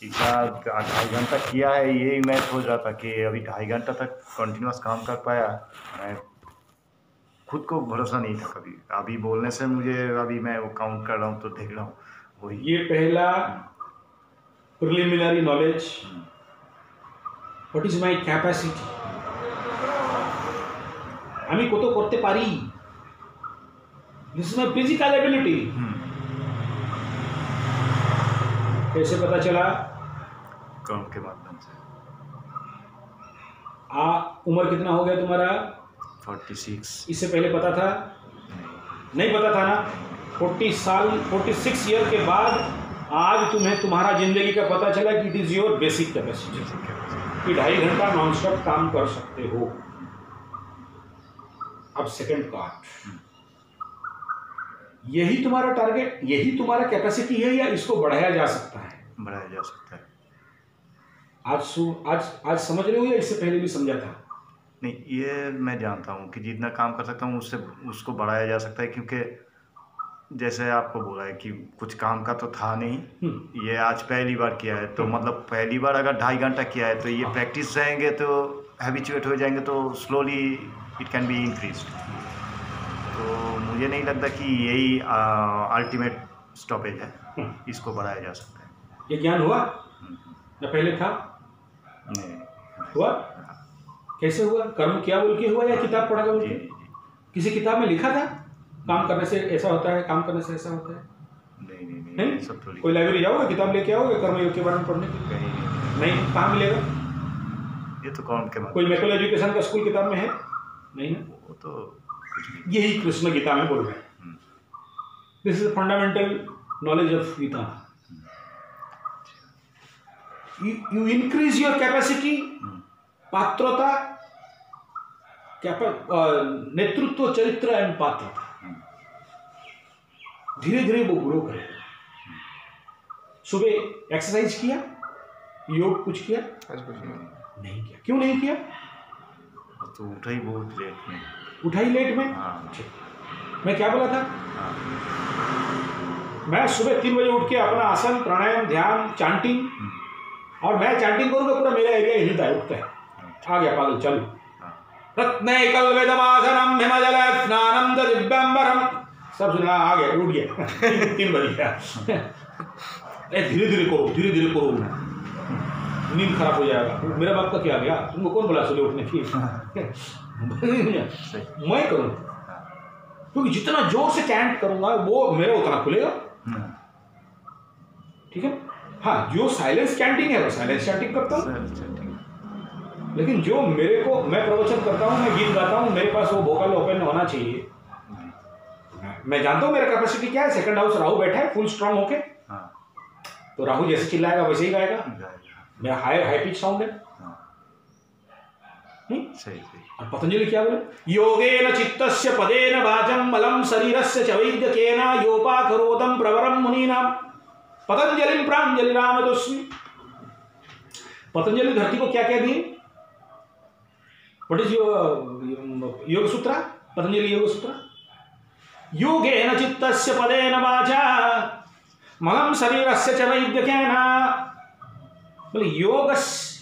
इतना 2.5 घंटा किया है, यही मैं सोच रहा था कि अभी 2.5 घंटा तक कंटिन्यूस काम कर पाया। मैं खुद को भरोसा नहीं था कभी। अभी बोलने से मुझे, अभी मैं वो काउंट कर रहा हूँ तो देख रहा हूँ वही। ये पहला preliminary knowledge, what is my capacity, আমি কত করতে পারি, this is my physical ability. कैसे पता चला? काम के माध्यम से। उम्र कितना हो गया तुम्हारा? 46। इससे पहले पता था? नहीं पता था ना। 46 ईयर के बाद आज तुम्हें तुम्हारा जिंदगी का पता चला कि it is your basic capacity, कि 2.5 घंटा नॉन स्टॉप काम कर सकते हो। अब सेकंड पार्ट, यही तुम्हारा टारगेट, यही तुम्हारा कैपेसिटी है या इसको बढ़ाया जा सकता है? बढ़ाया जा सकता है। आज समझ रहे हो या इससे पहले भी समझा था? नहीं, ये मैं जानता हूँ कि जितना काम कर सकता हूँ उससे उसको बढ़ाया जा सकता है, क्योंकि जैसे आपको बोला है कि कुछ काम का तो था नहीं, ये आज पहली बार किया है, तो मतलब पहली बार अगर 2.5 घंटा किया है तो ये प्रैक्टिस रहेंगे तो हैबिचुएट हो जाएंगे, तो slowly it can be increased. तो मुझे नहीं लगता कि यही अल्टीमेट स्टॉपेज है, इसको बढ़ाया जा सकता है। ये ज्ञान हुआ या पहले था? नहीं हुआ। कैसे हुआ? कर्म किया बोल के हुआ या किताब पढ़ा बोल के? किसी किताब में लिखा था काम करने से ऐसा होता है, काम करने से ऐसा होता है? नहीं, सब थोड़ी। कोई लाइब्रेरी जाओगे, किताब लेके आओगे कर्मयोग के बारे में पढ़ने के? नहीं, कहाँ मिलेगा? ये तो कौन के? कोई मैकल एजुकेशन का स्कूल किताब में है? नहीं ना। वो तो कुछ भी। यही कृष्ण गीता में बोल रहे हैं। This is fundamental knowledge of Gita. You increase your capacity, पात्रता, नेतृत्व, चरित्र एंड पात्रता, धीरे धीरे वो ग्रो करेगा। सुबह एक्सरसाइज किया, योग कुछ किया? नहीं किया। क्यों नहीं किया? तो उठा ही बहुत लेट में। उठा ही लेट में? हाँ। मैं क्या बोला था? हाँ। मैं सुबह 3 बजे उठ के अपना आसन, प्राणायाम, ध्यान, चांटिंग, और मैं चांटिंग करूंगा पूरा मेरा एरिया हिलता है, उठता है। आ गया पागल, चलो। रत्नैकल्वेदमासनम हिमजल स्नानम दिव्यंबरम, सब सुना, आ गया, उठ गया। 3 बज गया। धीरे धीरे करो, धीरे धीरे करो, नींद खराब हो जाएगा। मेरा बाप का क्या गया? तुमको कौन बोला सुबह उठने की? मैं करूँ, क्योंकि जितना जोर से कैंट करूंगा वो मेरा उतना खुलेगा। ठीक है। हाँ, जो साइलेंस कैंटिंग है वो साइलेंस कैंटिंग करता हूँ, लेकिन जो मेरे को, मैं प्रवचन करता हूँ, मैं गीत गाता हूँ, मेरे पास वो वोकल ओपन होना चाहिए। मैं जानता हूँ मेरा कैपेसिटी क्या है। सेकंड हाउस राहु बैठा है फुल स्ट्रांग होके, तो राहु जैसे चिल्लाएगा वैसे ही गाएगा। मेरा हाई पिच साउंड है। सही। और पतंजलि क्या बोले? योगेन चित्तस्य पदेन वाचं मलं शरीरस्य च वैद्यकेन योपाकरोतं प्रवरं मुनीनां पतंजलिं प्राञ्जलिरानतोस्मि। पतंजलि धरती को क्या क्या दिए? व्हाट इज योग सूत्र? पतंजलि योग सूत्र, योगेन चित्तस्य पदेन वाचा मलं शरीरस्य च वैद्यकेन। बोले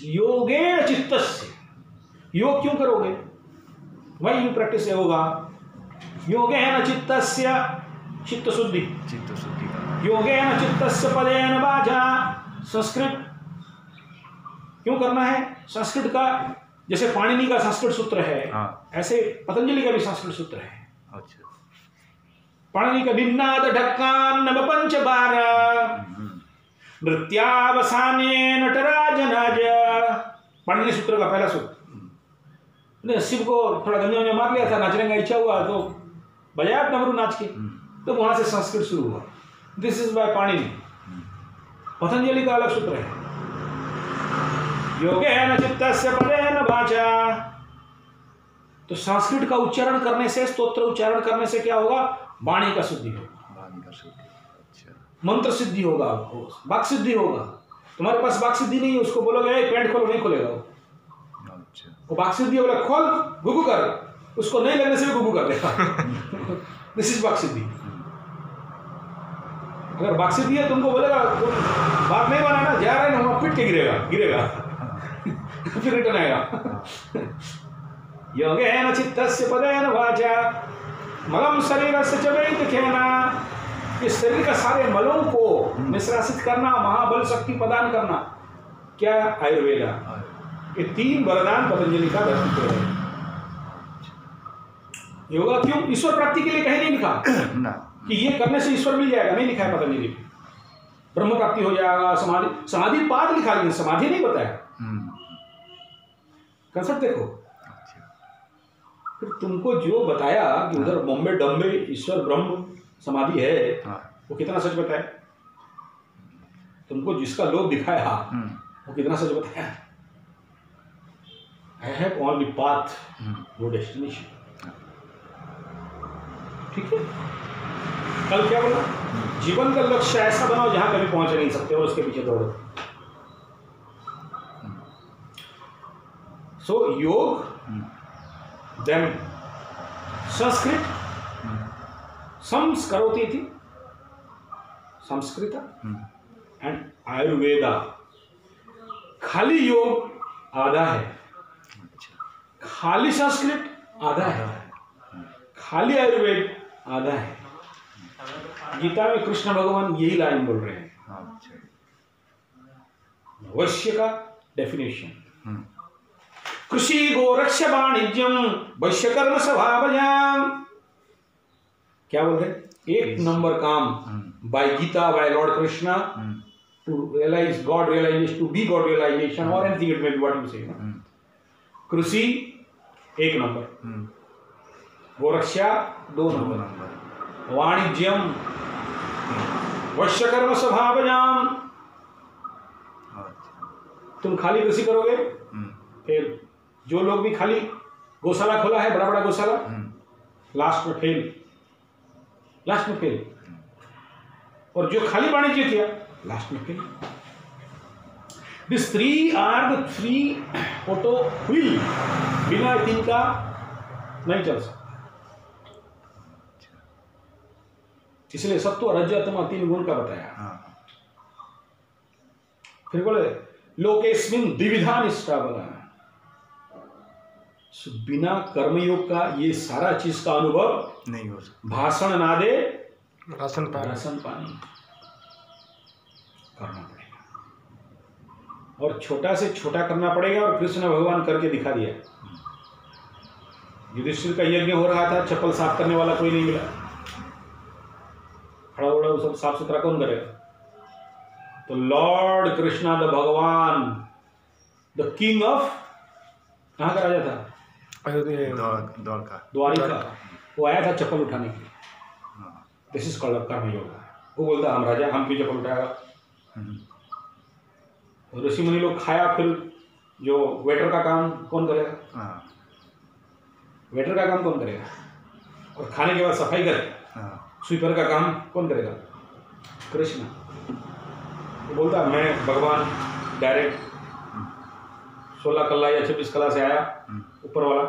योगेन चित्तस्य, योग क्यों करोगे? वही यू प्रैक्टिस योगा। योगेन चित्तस्य, चित्त शुद्धि, योगेन चित्तस्य पदेन वाचा। संस्कृत क्यों करना है? संस्कृत का, जैसे पाणिनि का संस्कृत सूत्र है, ऐसे पतंजलि का भी संस्कृत सूत्र है। अच्छा। पाणिनि का निन्नाद ढक्कान नव पंच बार नृत्यावसाने नटराजनाज। पाणिनि सूत्र का पहला सूत्र। शिव को थोड़ा गंजा में मार लिया था, नाचने का इच्छा हुआ तो बजाया डमरू नाच के, तो वहां से संस्कृत शुरू हुआ। This is by Panini. Patanjali का अलग सूत्र है, योगेन चित्तस्य पदेन वाचा। तो संस्कृत का उच्चारण करने से, स्तोत्र उच्चारण करने से क्या होगा? वाणी का शुद्धि होगा, अच्छा। मंत्र सिद्धि होगा, वाक सिद्धि होगा। तुम्हारे पास वाक सिद्धि नहीं है, उसको बोलोगे पेंट खोलो, नहीं खोलेगा वो। वो वाक सिद्धि होगा, खोल गुगु कर, उसको नहीं लगने से भी गुगु कर देगा। दिस इज वाक सिद्धि। अगर वाक सिद्धि है, तुमको बोलेगा बात नहीं बनाना, जा रहे ना के गिरेगा फिर रिटर्न आएगा। योगेन चित्तस्य पदेन वाचा मलम शरीरस्य च वैदिकेन, इस शरीर का सारे मलों को निष्कासित करना, महाबल शक्ति प्रदान करना, क्या आयुर्वेदा। ये 3 वरदान पतंजलि का व्यक्तित्व है। योगा क्यों? ईश्वर प्राप्ति के लिए कहीं नहीं लिखा कि ये करने से ईश्वर मिल जाएगा, नहीं लिखा है पतंजलि। ब्रह्म प्राप्ति हो जाएगा, समाधि पाद लिखा, लेकिन समाधि नहीं बताया। कंसेप्ट देखो। फिर तुमको जो बताया कि उधर बॉम्बे डम्बे ईश्वर ब्रह्म समाधि है, वो कितना सच बताया? तुमको जिसका लोभ दिखाया वो कितना सच बताया? I have only path, no destination. ठीक है। कल क्या बोला? जीवन का लक्ष्य ऐसा बनाओ जहां कभी पहुंच नहीं सकते और उसके पीछे दौड़ो। सो योग, देन संस्कृत, संस्करोति थी संस्कृत, एंड आयुर्वेदा। खाली योग आधा है, खाली संस्कृत आधा है, खाली आयुर्वेद आधा है। गीता में कृष्ण भगवान यही लाइन बोल रहे हैं। वैश्य का डेफिनेशन, कृषि गोरक्ष वाणिज्यम वैश्य कर्म स्वभावजाम। क्या बोल रहे? 1 नंबर काम by Gita, by Lord Krishna, to realise God realisation, to be God realisation, और anything it may be what you say. कृषि 1 नंबर, गोरक्षा 2 नंबर, वाणिज्यम वैश्य कर्म स्वभावजाम। तुम खाली कृषि करोगे, फिर जो लोग भी खाली गौशाला खोला है, बड़ा बड़ा गौशाला, लास्ट में फेल, लास्ट में फेल। और जो खाली वाणिज्य किया, लास्ट में fail. This 3 are the 3 auto wheel, बिना इनका नहीं चल सकता। इसलिए सत्व रज तम 3 गुण का बताया। फिर बोले लोकेस्मिन द्विविधा निष्ठा बोला। बिना कर्मयोग का ये सारा चीज का अनुभव नहीं हो सकता। भाषण ना दे राशन पानी करना पड़ेगा, और छोटा से छोटा करना पड़ेगा। और कृष्ण भगवान करके दिखा दिया। युधिष्ठिर का यज्ञ हो रहा था, चप्पल साफ करने वाला कोई नहीं मिला, खड़ा उड़ा सब साफ सुथरा कौन करेगा? तो लॉर्ड कृष्णा द भगवान, द किंग ऑफ, कहाँ का राजा था? द्वारिका। वो आया था चप्पल उठाने के लिए। दिस इज कॉल्ड कर्म योगा। वो बोलता हम राजा, हम क्यों चप्पल उठाएगा? ऋषि मुनि लोग खाया, फिर जो वेटर का काम कौन करेगा? वेटर का काम कौन करेगा? और खाने के बाद सफाई करेगा, स्वीपर का काम कौन करेगा? कृष्ण। वो बोलता मैं भगवान डायरेक्ट 16 कला या 26 कला से आया, ऊपर वाला,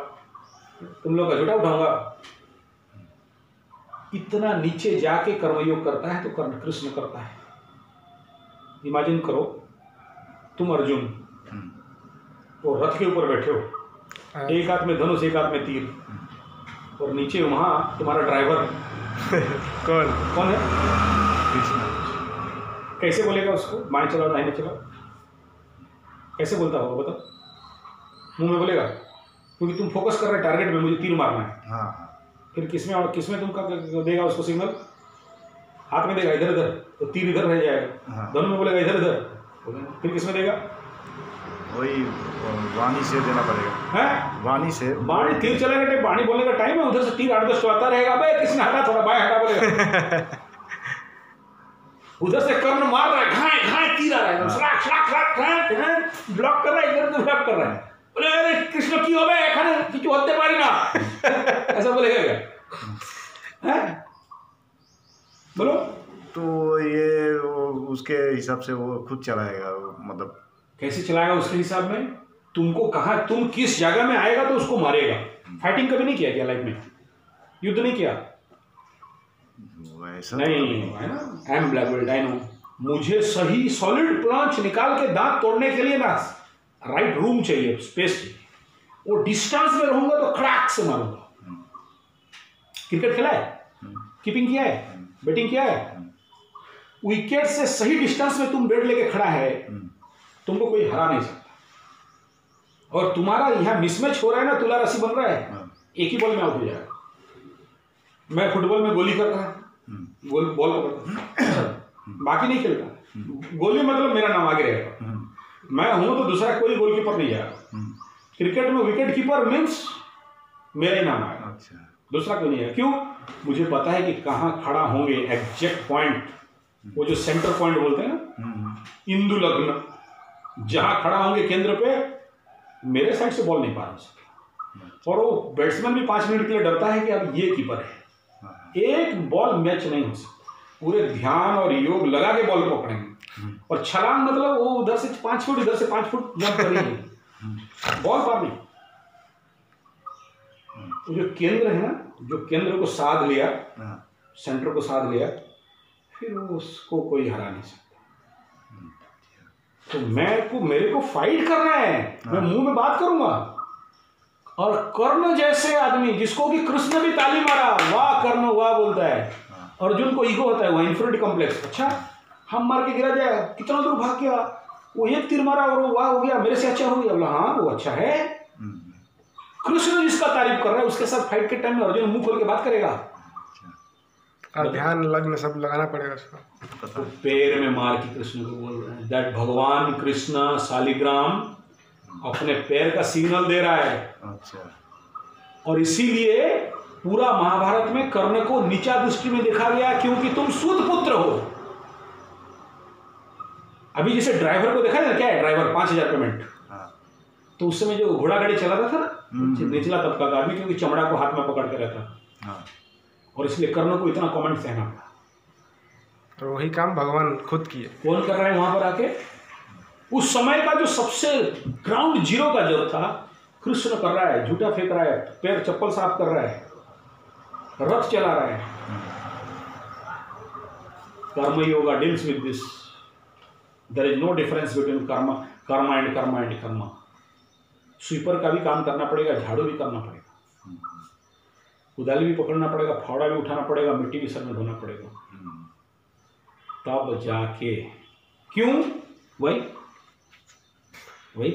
तुम लोग का झूठा उठाऊंगा। इतना नीचे जाके कर्मयोग करता है तो कर्ण कृष्ण करता है। इमेजिन करो तुम अर्जुन, तो रथ के ऊपर बैठे हो, एक हाथ में धनुष एक हाथ में तीर, और नीचे वहां तुम्हारा ड्राइवर कौन है? कृष्ण। कैसे बोलेगा उसको? बाएं चलाओ दाहिने चलाओ, कैसे बोलता होगा बताओ? मुंह में बोलेगा, क्योंकि तुम फोकस कर रहे टारगेट में, मुझे तीर मारना है। फिर किसमें तुम कब देगा उसको सिग्नल? हाथ में देगा इधर इधर, तो तीर इधर रह जाएगा। दोनों में बोलेगा इधर इधर, फिर किसमें देगा? वही वाणी से देना पड़ेगा। है वाणी से, वाणी तीर चलाने का वाणी बोलने का टाइम है, उधर से तीर 8-10 आता रहेगा। भाई किसने हटा, थोड़ा बाएं हटा बोलेगा। उधर से कर्ण मार रहा है, घाय घाय तीर आ रहा है, सड़ाक सड़ाक सड़ाक, ब्लॉक कर रहा है, इधर ब्लॉक कर रहा है। बोले अरे कृष्ण की हो गए एखाने किचु होते पारी ना, ऐसा बोलेगा क्या? हैं बोलो। तो ये उसके हिसाब से वो खुद चलाएगा, मतलब कैसे चलाएगा उसके हिसाब में? तुमको कहा, तुम किस जगह में आएगा तो उसको मारेगा। फाइटिंग कभी नहीं किया क्या लाइफ में? युद्ध नहीं किया? वैसा नहीं है ना। I am black belt, I know. मुझे सही सॉलिड प्लांच निकाल के दांत तोड़ने के लिए ना राइट रूम चाहिए, स्पेस चाहिए। वो डिस्टेंस में रहूंगा तो खड़ाक से मारूंगा। क्रिकेट खेला है, कीपिंग किया है, बैटिंग किया है, विकेट से सही डिस्टेंस में तुम बैट लेके खड़ा है, तुमको कोई हरा नहीं सकता। और तुम्हारा यहाँ मिसमैच हो रहा है ना, तुला रस्सी बन रहा है, एक ही बॉल में आउट हो जाएगा। मैं फुटबॉल में गोली कर रहा है, बॉल पकड़ता, बाकी नहीं खेलता। गोली मतलब मेरा नाम आगे रहेगा, मैं हूं तो दूसरा कोई गोलकीपर नहीं जाएगा। क्रिकेट में विकेट कीपर मीन्स मेरा ही नाम आएगा, दूसरा कोई नहीं है। क्यों? मुझे पता है कि कहाँ खड़ा होंगे, एग्जैक्ट पॉइंट, वो जो सेंटर पॉइंट बोलते हैं ना, इंदु लग्न, जहां खड़ा होंगे केंद्र पे, मेरे साइड से बॉल नहीं पार हो सकता। और वो बैट्समैन भी 5 मिनट के लिए डरता है कि अब ये कीपर है, एक बॉल मैच नहीं हो सकता। पूरे ध्यान और योग लगा के बॉल पकड़ेंगे। और छलांग मतलब वो उधर से 5 फुट, इधर से 5 फुट जंप करेंगे, बॉल पार नहीं। तो जो केंद्र है ना, जो केंद्र को साध लिया, सेंटर को साध लिया, फिर उसको कोई हरा नहीं सकता। तो मेरे को फाइट करना है, मैं मुंह में बात करूंगा। और कर्ण जैसे आदमी, जिसको कि कृष्ण भी ताली मारा, वाह कर्ण वाह बोलता है, अर्जुन को ईगो होता है, वह इंफिनिटी कॉम्प्लेक्स, अच्छा हम मार के गिरा जाए, कितना दूर भाग गया, वो एक तीर मारा और वो वाह हो गया, मेरे से अच्छा हो गया। बोला हाँ वो अच्छा है। कृष्ण जिसका तारीफ कर रहा है, उसके साथ फाइट के टाइम में अर्जुन मुंह खोल के बात करेगा। ध्यान लग्न सब लगाना पड़ेगा उसको। तो पैर में मार के कृष्ण को बोल रहे हैं दैट भगवान कृष्ण शालिग्राम अपने पैर का सिग्नल दे रहा है। अच्छा। और इसीलिए पूरा महाभारत में कर्ण को नीचा दृष्टि में देखा गया, क्योंकि तुम सूत पुत्र हो। अभी जैसे ड्राइवर को देखा ना, क्या है ड्राइवर, 5,000 पेमेंट। तो उस समय जो घोड़ा गाड़ी चलाता था ना, निचला तबका का आदमी, क्योंकि चमड़ा को हाथ में पकड़ के रहता, और इसलिए कर्ण को इतना कमेंट सहना पड़ा। तो वही काम भगवान खुद किए। कौन कर रहा है वहां पर आके? उस समय का जो सबसे ग्राउंड जीरो का जो था, कृष्ण कर रहा है, झूठा फेंक रहा है, पैर चप्पल साफ कर रहा है, रथ चला रहा है। Karma yoga deals with this. There is no difference between karma and karma. Sweeper का भी काम करना पड़ेगा, झाड़ू भी करना पड़ेगा, कुदाली भी पकड़ना पड़ेगा, फावड़ा भी उठाना पड़ेगा, मिट्टी भी सर में धोना पड़ेगा, तब जाके। क्यों? वही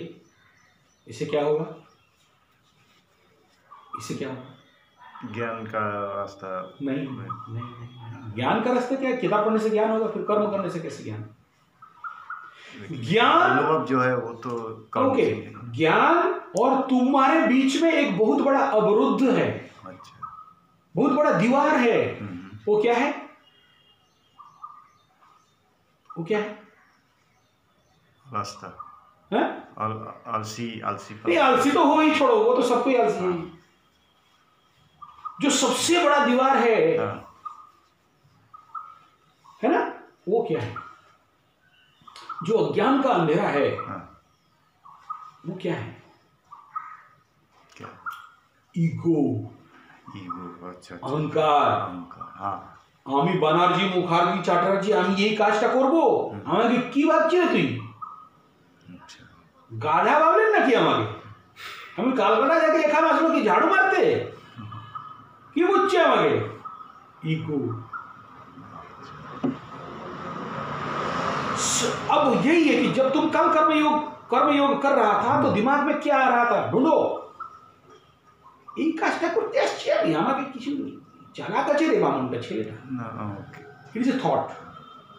इससे क्या होगा? इससे क्या होगा? ज्ञान का रास्ता नहीं। ज्ञान का रास्ता क्या है? किताब पढ़ने से ज्ञान होगा, फिर कर्म करने से कैसे ज्ञान? ज्ञान अनुभव जो है वो तो ओके, ज्ञान और तुम्हारे बीच में एक बहुत बड़ा अवरुद्ध है। अच्छा। बहुत बड़ा दीवार है। वो क्या है? वो क्या है? रास्ता। आलसी नहीं, आलसी तो हो ही, छोड़ो, वो तो सबको ही आलसी है। जो सबसे बड़ा दीवार है ना, वो क्या है? जो अज्ञान का अंधेरा है, वो क्या है? क्या? ईगो। अच्छा। अहंकार। हाँ। আমি বানার্জি মুখার্জি চ্যাটার্জি, আমি এই কাজটা করব, আমাকে কি ভাবছি রে তুই? গাধা ভাবলেন নাকি আমাকে? আমি কালকাটা থেকে এখানে আসলো কি ঝাড়ু মারতে? কি বুঝছে আমাকে? ইগো। अब यही है कि जब तुम कल कर्मयोग कर रहा था, तो दिमाग में क्या आ रहा था? ढूंढो, এই কাজটা করতে আসছি আমি, আমাকে কিছু জানা কাছে রে বামনটা ছেলেটা। It is a thought.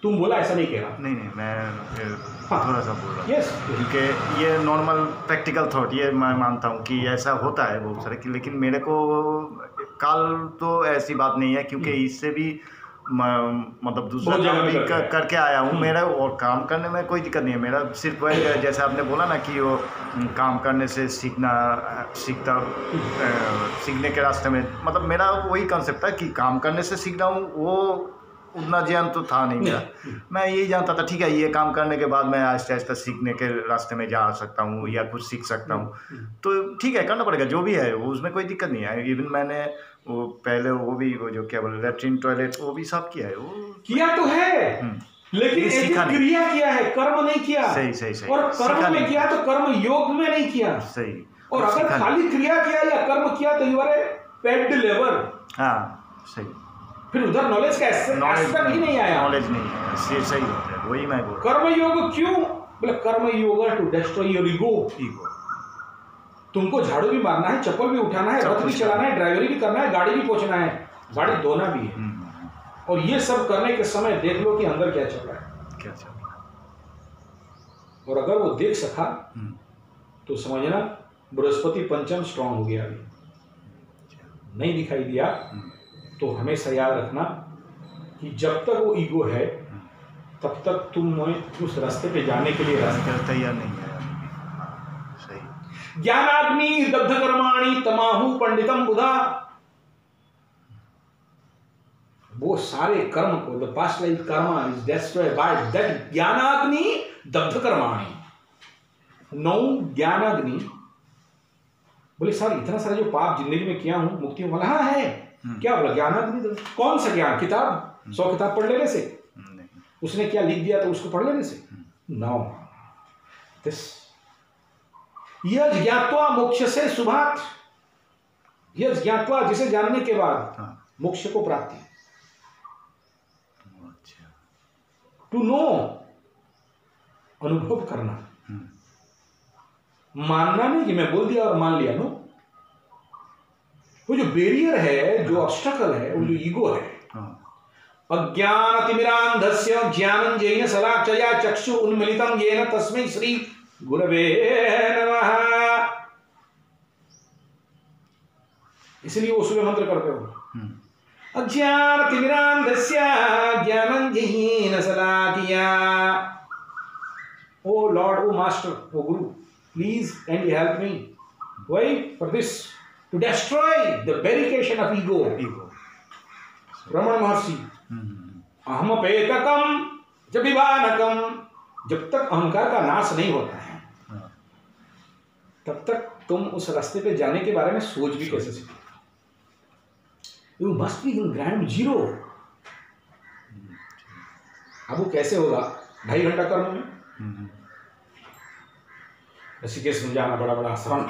तुम बोला, ऐसा नहीं कह रहा। नहीं, मैं थोड़ा सा बोल रहा हूँ। यस, क्योंकि ये नॉर्मल प्रैक्टिकल थॉट, ये मैं मानता हूँ कि ऐसा होता है बहुत सारे की, लेकिन मेरे को काल तो ऐसी बात नहीं है, क्योंकि इससे भी मतलब दूसरा काम भी करके आया हूँ मेरा, और काम करने में कोई दिक्कत नहीं है मेरा। सिर्फ जैसे आपने बोला ना कि वो काम करने से सीखने के रास्ते में, मतलब मेरा वही कंसेप्ट था कि काम करने से सीखना हूँ, वो उतना ज्ञान तो था नहीं मेरा। मैं यही जानता था ठीक है, ये काम करने के बाद मैं आहिस्ता आहिस्ता सीखने के रास्ते में जा सकता हूँ या कुछ सीख सकता हूँ, तो ठीक है करना पड़ेगा जो भी है, वो उसमें कोई दिक्कत नहीं है। इवन मैंने वो पहले वो जो क्या बोले लैट्रिन टॉयलेट वो भी साफ किया है, वो किया तो है, लेकिन ये एक सीखा नहीं। क्रिया किया है, कर्म नहीं किया। सही सही सही। और सीखा कर्म में नहीं। किया तो कर्म योग में नहीं किया। सही। और अगर सीखा नहीं। खाली क्रिया किया या कर्म किया तो you are a paid labour. हाँ सही। फिर उधर नॉलेज का एस्पेक्ट ही नहीं आया। नॉलेज नहीं है, सही बात है, वही मैं बोल रहा कर्म योग क्यों? बोले कर्म योग to destroy your ego. Ego. तुमको झाड़ू भी मारना है, चप्पल भी उठाना है, रथ भी चलाना है, ड्राइवरी भी करना है, गाड़ी भी पहुंचना है, गाड़ी धोना भी है। और ये सब करने के समय देख लो कि अंदर क्या चल रहा है। क्या चल रहा है। और अगर वो देख सका तो समझना बृहस्पति पंचम स्ट्रांग हो गया। अभी नहीं दिखाई दिया तो हमेशा याद रखना कि जब तक वो ईगो है तब तक तुम उस रास्ते पे जाने के लिए रास्ते तैयार नहीं है। सही। ज्ञानाग्नि दग्ध कर्माणि तमाहु पंडितम बुधा। वो सारे कर्म को the past life karma is destroyed by that ज्ञानाग्नि दग्ध कर्माणि। 9 ज्ञानाग्नि। बोले सर इतना सारा जो पाप जिंदगी में किया हूं मुक्ति वाला। हाँ है। क्या बोला? ज्ञानाग्नि। कौन सा ज्ञान? किताब 100 किताब पढ़ लेने से? उसने क्या लिख दिया तो उसको पढ़ लेने से? नो। दिस यज्ञ ज्ञात्वा मोक्ष से शुभात्। यज्ञ ज्ञात्वा जिसे जानने के बाद मोक्ष को प्राप्ति। टू नो, अनुभव करना। मानना नहीं कि मैं बोल दिया और मान लिया। नो, वो जो बैरियर है, जो ऑब्स्टकल है, वो जो ईगो है। अज्ञानतिमिरान्धस्य ज्ञानञ्जनेन शलाकया चक्षु उन्मीलितं येन तस्मै श्री गुरवे नमः। इसलिए वो सुबह मंत्र करते हो। अज्ञानतिमिरान्धस्य ज्ञानञ्जनेन शलाकया। ओ Lord, O master, O guru, please kindly help me. Why? For this, to destroy the barrication of ego. Raman Maharshi अहमपेतकम जब विवानकम। जब तक अहंकार का नाश नहीं होता है तब तक तुम उस रास्ते पे जाने के बारे में सोच भी कैसे सकते? You must be in ground zero. अब वो कैसे होगा? 2.5 घंटा कर्म में। ऋषिकेश में जाना, बड़ा बड़ा आश्रम,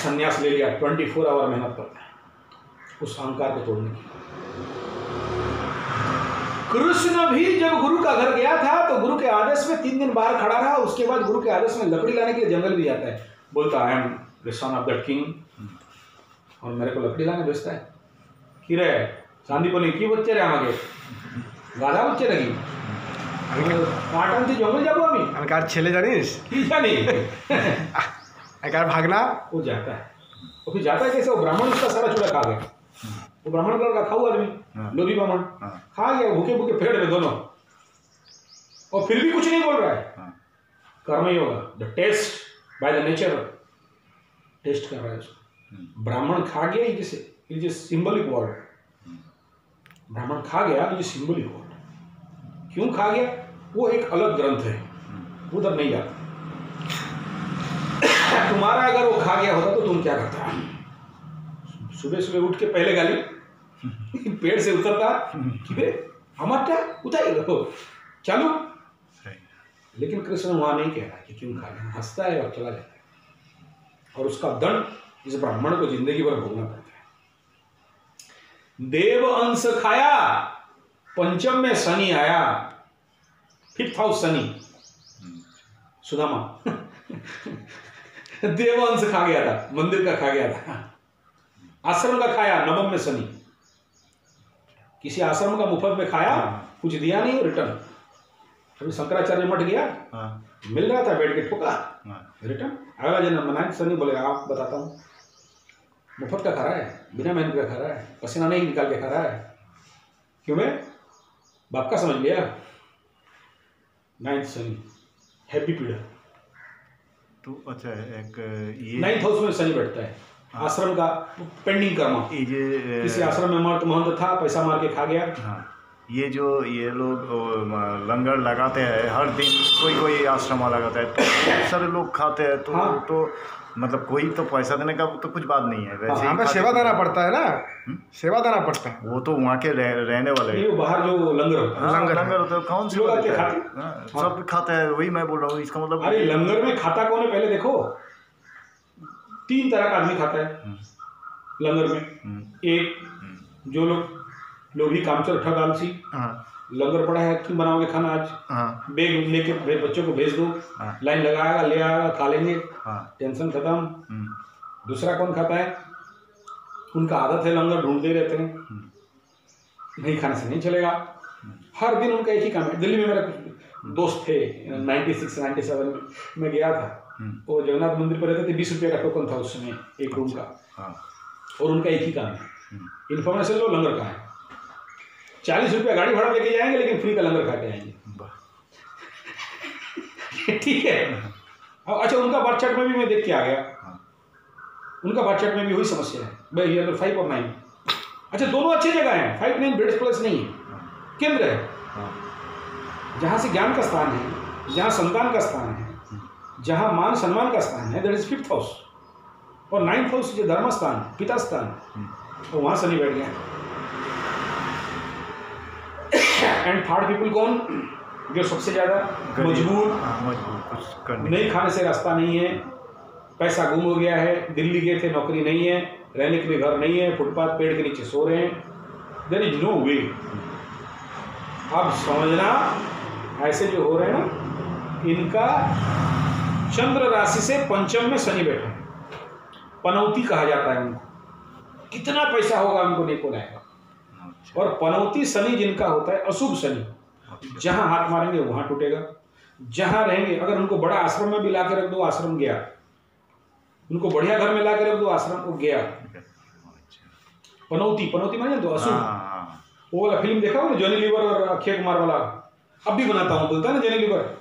संन्यास ले लिया, 24 आवर मेहनत करता है उस अहंकार को तोड़ने की। कृष्ण भी जब गुरु का घर गया था तो गुरु के आदेश में 3 दिन बाहर खड़ा रहा। उसके बाद गुरु के आदेश में लकड़ी लाने के लिए जंगल भी जाता है। बोलता I am the son of that king और मेरे को लकड़ी लाने भेजता है। कि रे शांतिपनी की बच्चे रे आगे गाधा बच्चे लगी काटन से जंगल जाबो আমি अनकार छेले जानिस की जानी अनकार भागना। वो जाता है। वो फिर जाता है कैसे? वो ब्राह्मण उसका सारा चूड़ा खा गया। वो ब्राह्मण का खाऊ आदमी, लोभी ब्राह्मण खा गया भूखे भूखे पेड़ में दोनों, और फिर भी कुछ नहीं बोल रहा है। कर्म ही होगा। The test by the nature test कर रहा है उसको। ब्राह्मण खा गया, इट इज सिंबलिक वर्ड। ब्राह्मण खा गया, ये सिंबलिक वर्ड। क्यों खा गया? वो एक अलग ग्रंथ है, उधर नहीं जाता। तुम्हारा अगर वो खा गया होता तो तुम क्या करता? सुबह सुबह उठ के पहले गाली पेड़ से उतरता कि हमारा उतार चालू। लेकिन कृष्ण वहां नहीं कह रहा कि क्यों खा गया, हंसता है और चला जाता है। और उसका दंड इस ब्राह्मण को जिंदगी भर भोगना पड़ता है। देव अंश खाया, पंचम में शनि आया, 5th हाउस शनि, सुदामा देव अंश खा गया था, मंदिर का खा गया था, आश्रम का खाया, नवम में शनि। किसी आश्रम का मुफ्त में खाया, कुछ दिया नहीं, रिटर्न। अभी शंकराचार्य मठ गया, मिल रहा था, बैठ के ठोका, रिटर्न। अगला जन्म 9th शनि बोले आप बताता हूँ, मुफ्त का खा रहा है, बिना मेहनत का खा रहा है, पसीना नहीं निकाल के खा रहा है। क्यों? मैं बाप का समझ लिया। 9th शनि हैप्पी पीड़ा। तो अच्छा एक ये 9th हाउस में शनि बैठता है। आश्रम का पेंडिंग कर्म। किसी आश्रम में महंत था, पैसा मार के खा गया, ये जो ये लोग लंगर लगाते हैं हर दिन, कोई आश्रम लगाता है तो बहुत सारे लोग खाते हैं तो हाँ। तो मतलब कोई तो पैसा देने का तो कुछ बात नहीं है, वैसे ही हमें खाते सेवा देना हैं। पड़ता है ना, सेवा देना पड़ता है। वो तो वहाँ के रहने वाले ये बाहर जो लंगर होता है, हाँ, लंगर लंगर होता है, कौन सी लोग बात आके है? खाते हाँ, सब खाते हैं, वही मैं बोल रहा हूँ, इसका मतलब अरे लंगर में खाता कौन है पहले देखो। 3 तरह का आदमी खाता है लंगर में। एक जो लोग ही कामचोर ठग आलसी, हाँ लंगर पड़ा है क्यों बनाओगे खाना आज, हाँ बैग लेके बच्चों को भेज दो, हाँ। लाइन लगाएगा ले आएगा खा लेंगे, हाँ। टेंशन खत्म। दूसरा कौन खाता है, उनका आदत है लंगर ढूंढते रहते हैं, नहीं खाने से नहीं चलेगा, हर दिन उनका एक ही काम है। दिल्ली में मेरा कुछ दोस्त थे 96-97 में मैं गया था, वो जगन्नाथ मंदिर पर रहते थे, 20 रुपये का टोकन था उस समय एक रूम का, हाँ। और उनका एक ही काम है, इन्फॉर्मेशन लो लंगर कहाँ है। 40 रुपया गाड़ी भाड़ा लेके जाएंगे लेकिन फ्री का लंगर खा के आएंगे। ठीक है। अच्छा उनका बर्थ चार्ट में भी मैं देख के आ गया, उनका बर्थ चार्ट में भी वही समस्या है भाई, ये 5 और 9। अच्छा दोनों अच्छी जगह हैं, 5-9 बेड प्लेस नहीं है, केंद्र है जहाँ से ज्ञान का स्थान है, जहाँ संतान का स्थान है, जहाँ मान सम्मान का स्थान है, दैट इज 5th हाउस, और 9th हाउस जो धर्म स्थान, पिता स्थान, तो वहाँ शनि बैठ गया। एंड 3rd पीपल कौन, जो सबसे ज्यादा मजबूर, कुछ करने नहीं खाने से रास्ता नहीं है, पैसा गुम हो गया है, दिल्ली गए थे नौकरी नहीं है, रहने के लिए घर नहीं है, फुटपाथ पेड़ के नीचे सो रहे हैं, देयर इज नो वे। अब समझना ऐसे जो हो रहे हैं ना, इनका चंद्र राशि से पंचम में शनि बैठे हैं, पनौती कहा जाता है उनको, कितना पैसा होगा उनको नहीं बोलाएगा। और पनौती शनि जिनका होता है अशुभ शनि, जहां हाथ मारेंगे वहां टूटेगा, जहां रहेंगे, अगर उनको बड़ा आश्रम में भी ला के रख दो आश्रम गया, उनको बढ़िया घर में ला के रख दो आश्रम को गया। पनौती माने तो अशुभ। वो वाला फिल्म देखा हो ना जॉनी लीवर और अक्षय कुमार वाला, अब भी बनाता हूँ बोलता है ना जॉनी लीवर,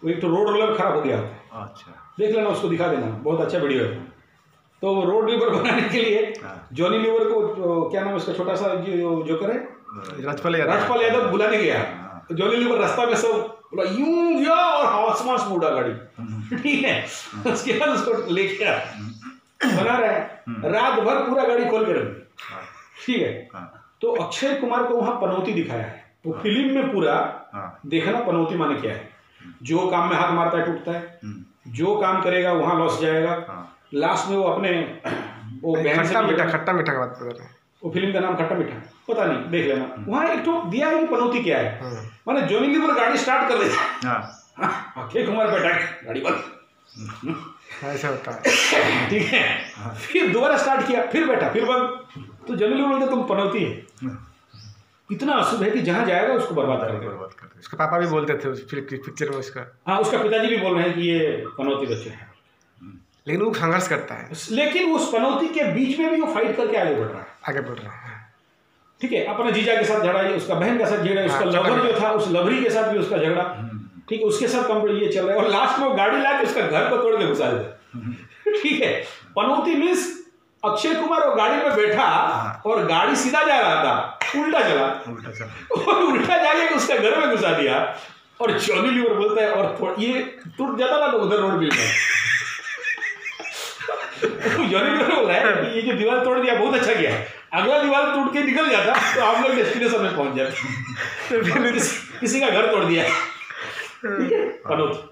वो एक तो रोड रोलर खराब हो गया, अच्छा देख लेना उसको दिखा देना, बहुत अच्छा वीडियो है। तो रोड लीवर बनाने के लिए जॉनी लीवर को क्या नाम है उसका छोटा सा जोकर है राजपाल यादव बुलाने गया, तो जॉनी लीवर रास्ता में सब बोला यूं गया और आसमान से उड़ा गाड़ी, ठीक है। उसके बाद उसको लेके बना रहा है, रात भर पूरा गाड़ी खोल के रख दी, ठीक है। तो अक्षय कुमार को वहां पनौती दिखाया है, तो फिल्म में पूरा देखना पनौती माने क्या है। जो काम में हाथ मारता है टूटता है, जो काम करेगा वहां लॉस जाएगा, लास्ट में वो अपने वो बहन से खट्टा मीठा का बात कर रहे हैं, वो फिल्म का नाम खट्टा मीठा, पता नहीं, देख लेना। वहां एक तो दिया है कि पनौती क्या है, माने जॉनी लीवर गाड़ी स्टार्ट कर देता है, अक्षय कुमार बैठा गाड़ी बंद, ऐसा होता है, ठीक है। फिर दोबारा स्टार्ट किया, फिर बैठा, फिर बंद, तो जॉनी लीवर बोलते तुम पनौती है। इतना अशुभ है कि जहां जाएगा उसको बर्बाद कर देगा। उसके पापा भी बोलते थे उस पिक्चर में उसका, हाँ उसका पिताजी भी बोल रहे हैं कि ये पनौती बच्चे हैं, लेकिन वो संघर्ष करता है, लेकिन उस पनौती के बीच में भी वो फाइट करके आगे बढ़ रहा है, आगे बढ़ रहा है। ठीक है। अपने जीजा के साथ झगड़ा, उसका बहन के साथ झगड़ा, उसका लवर जो था उस लवरी के साथ भी उसका झगड़ा, ठीक है, उसके साथ कंप्लीट ये चल रहा है, और लास्ट में वो गाड़ी ला के उसका घर को तोड़ के घुसा देता, ठीक है। पनौती मीन्स अक्षय कुमार वो गाड़ी में बैठा और गाड़ी सीधा जा रहा था, उल्टा चला और उल्टा जाके उसका घर में घुसा दिया, और जॉनी लीवर बोलता है और ये टूट जाता ना तो उधर रोड भी जॉनी लीवर बोला है कि ये जो दीवार तोड़ दिया बहुत अच्छा किया, अगला दीवार टूट के निकल जाता तो आप लोग डेस्टिनेशन में पहुंच जाते, तो किसी का घर तोड़ दिया, ठीक है, पनौती।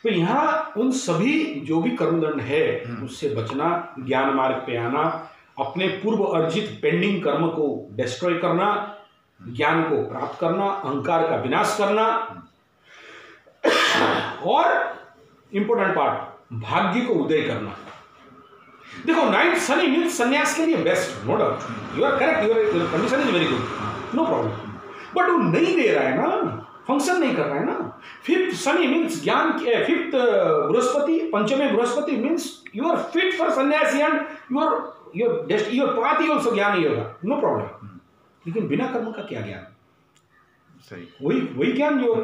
तो यहाँ उन सभी जो भी कर्मदंड है उससे बचना, ज्ञान मार्ग पे आना, अपने पूर्व अर्जित पेंडिंग कर्म को डिस्ट्रॉय करना, ज्ञान को प्राप्त करना, अहंकार का विनाश करना, और इंपोर्टेंट पार्ट भाग्य को उदय करना। देखो 9th शनि मीन्स संन्यास के लिए best, no doubt, you are correct, your condition is very good, no problem, but वो नहीं दे रहा है ना, फंक्शन नहीं कर रहा है ना। 5th Shani means gyan, 5th Brihaspati, पंचमे Brihaspati means you are fit for sanyasi and your path ही आल्सो ज्ञान ही होगा, नो प्रॉब्लम। लेकिन बिना कर्म का क्या ज्ञान, सही, वही ज्ञान जो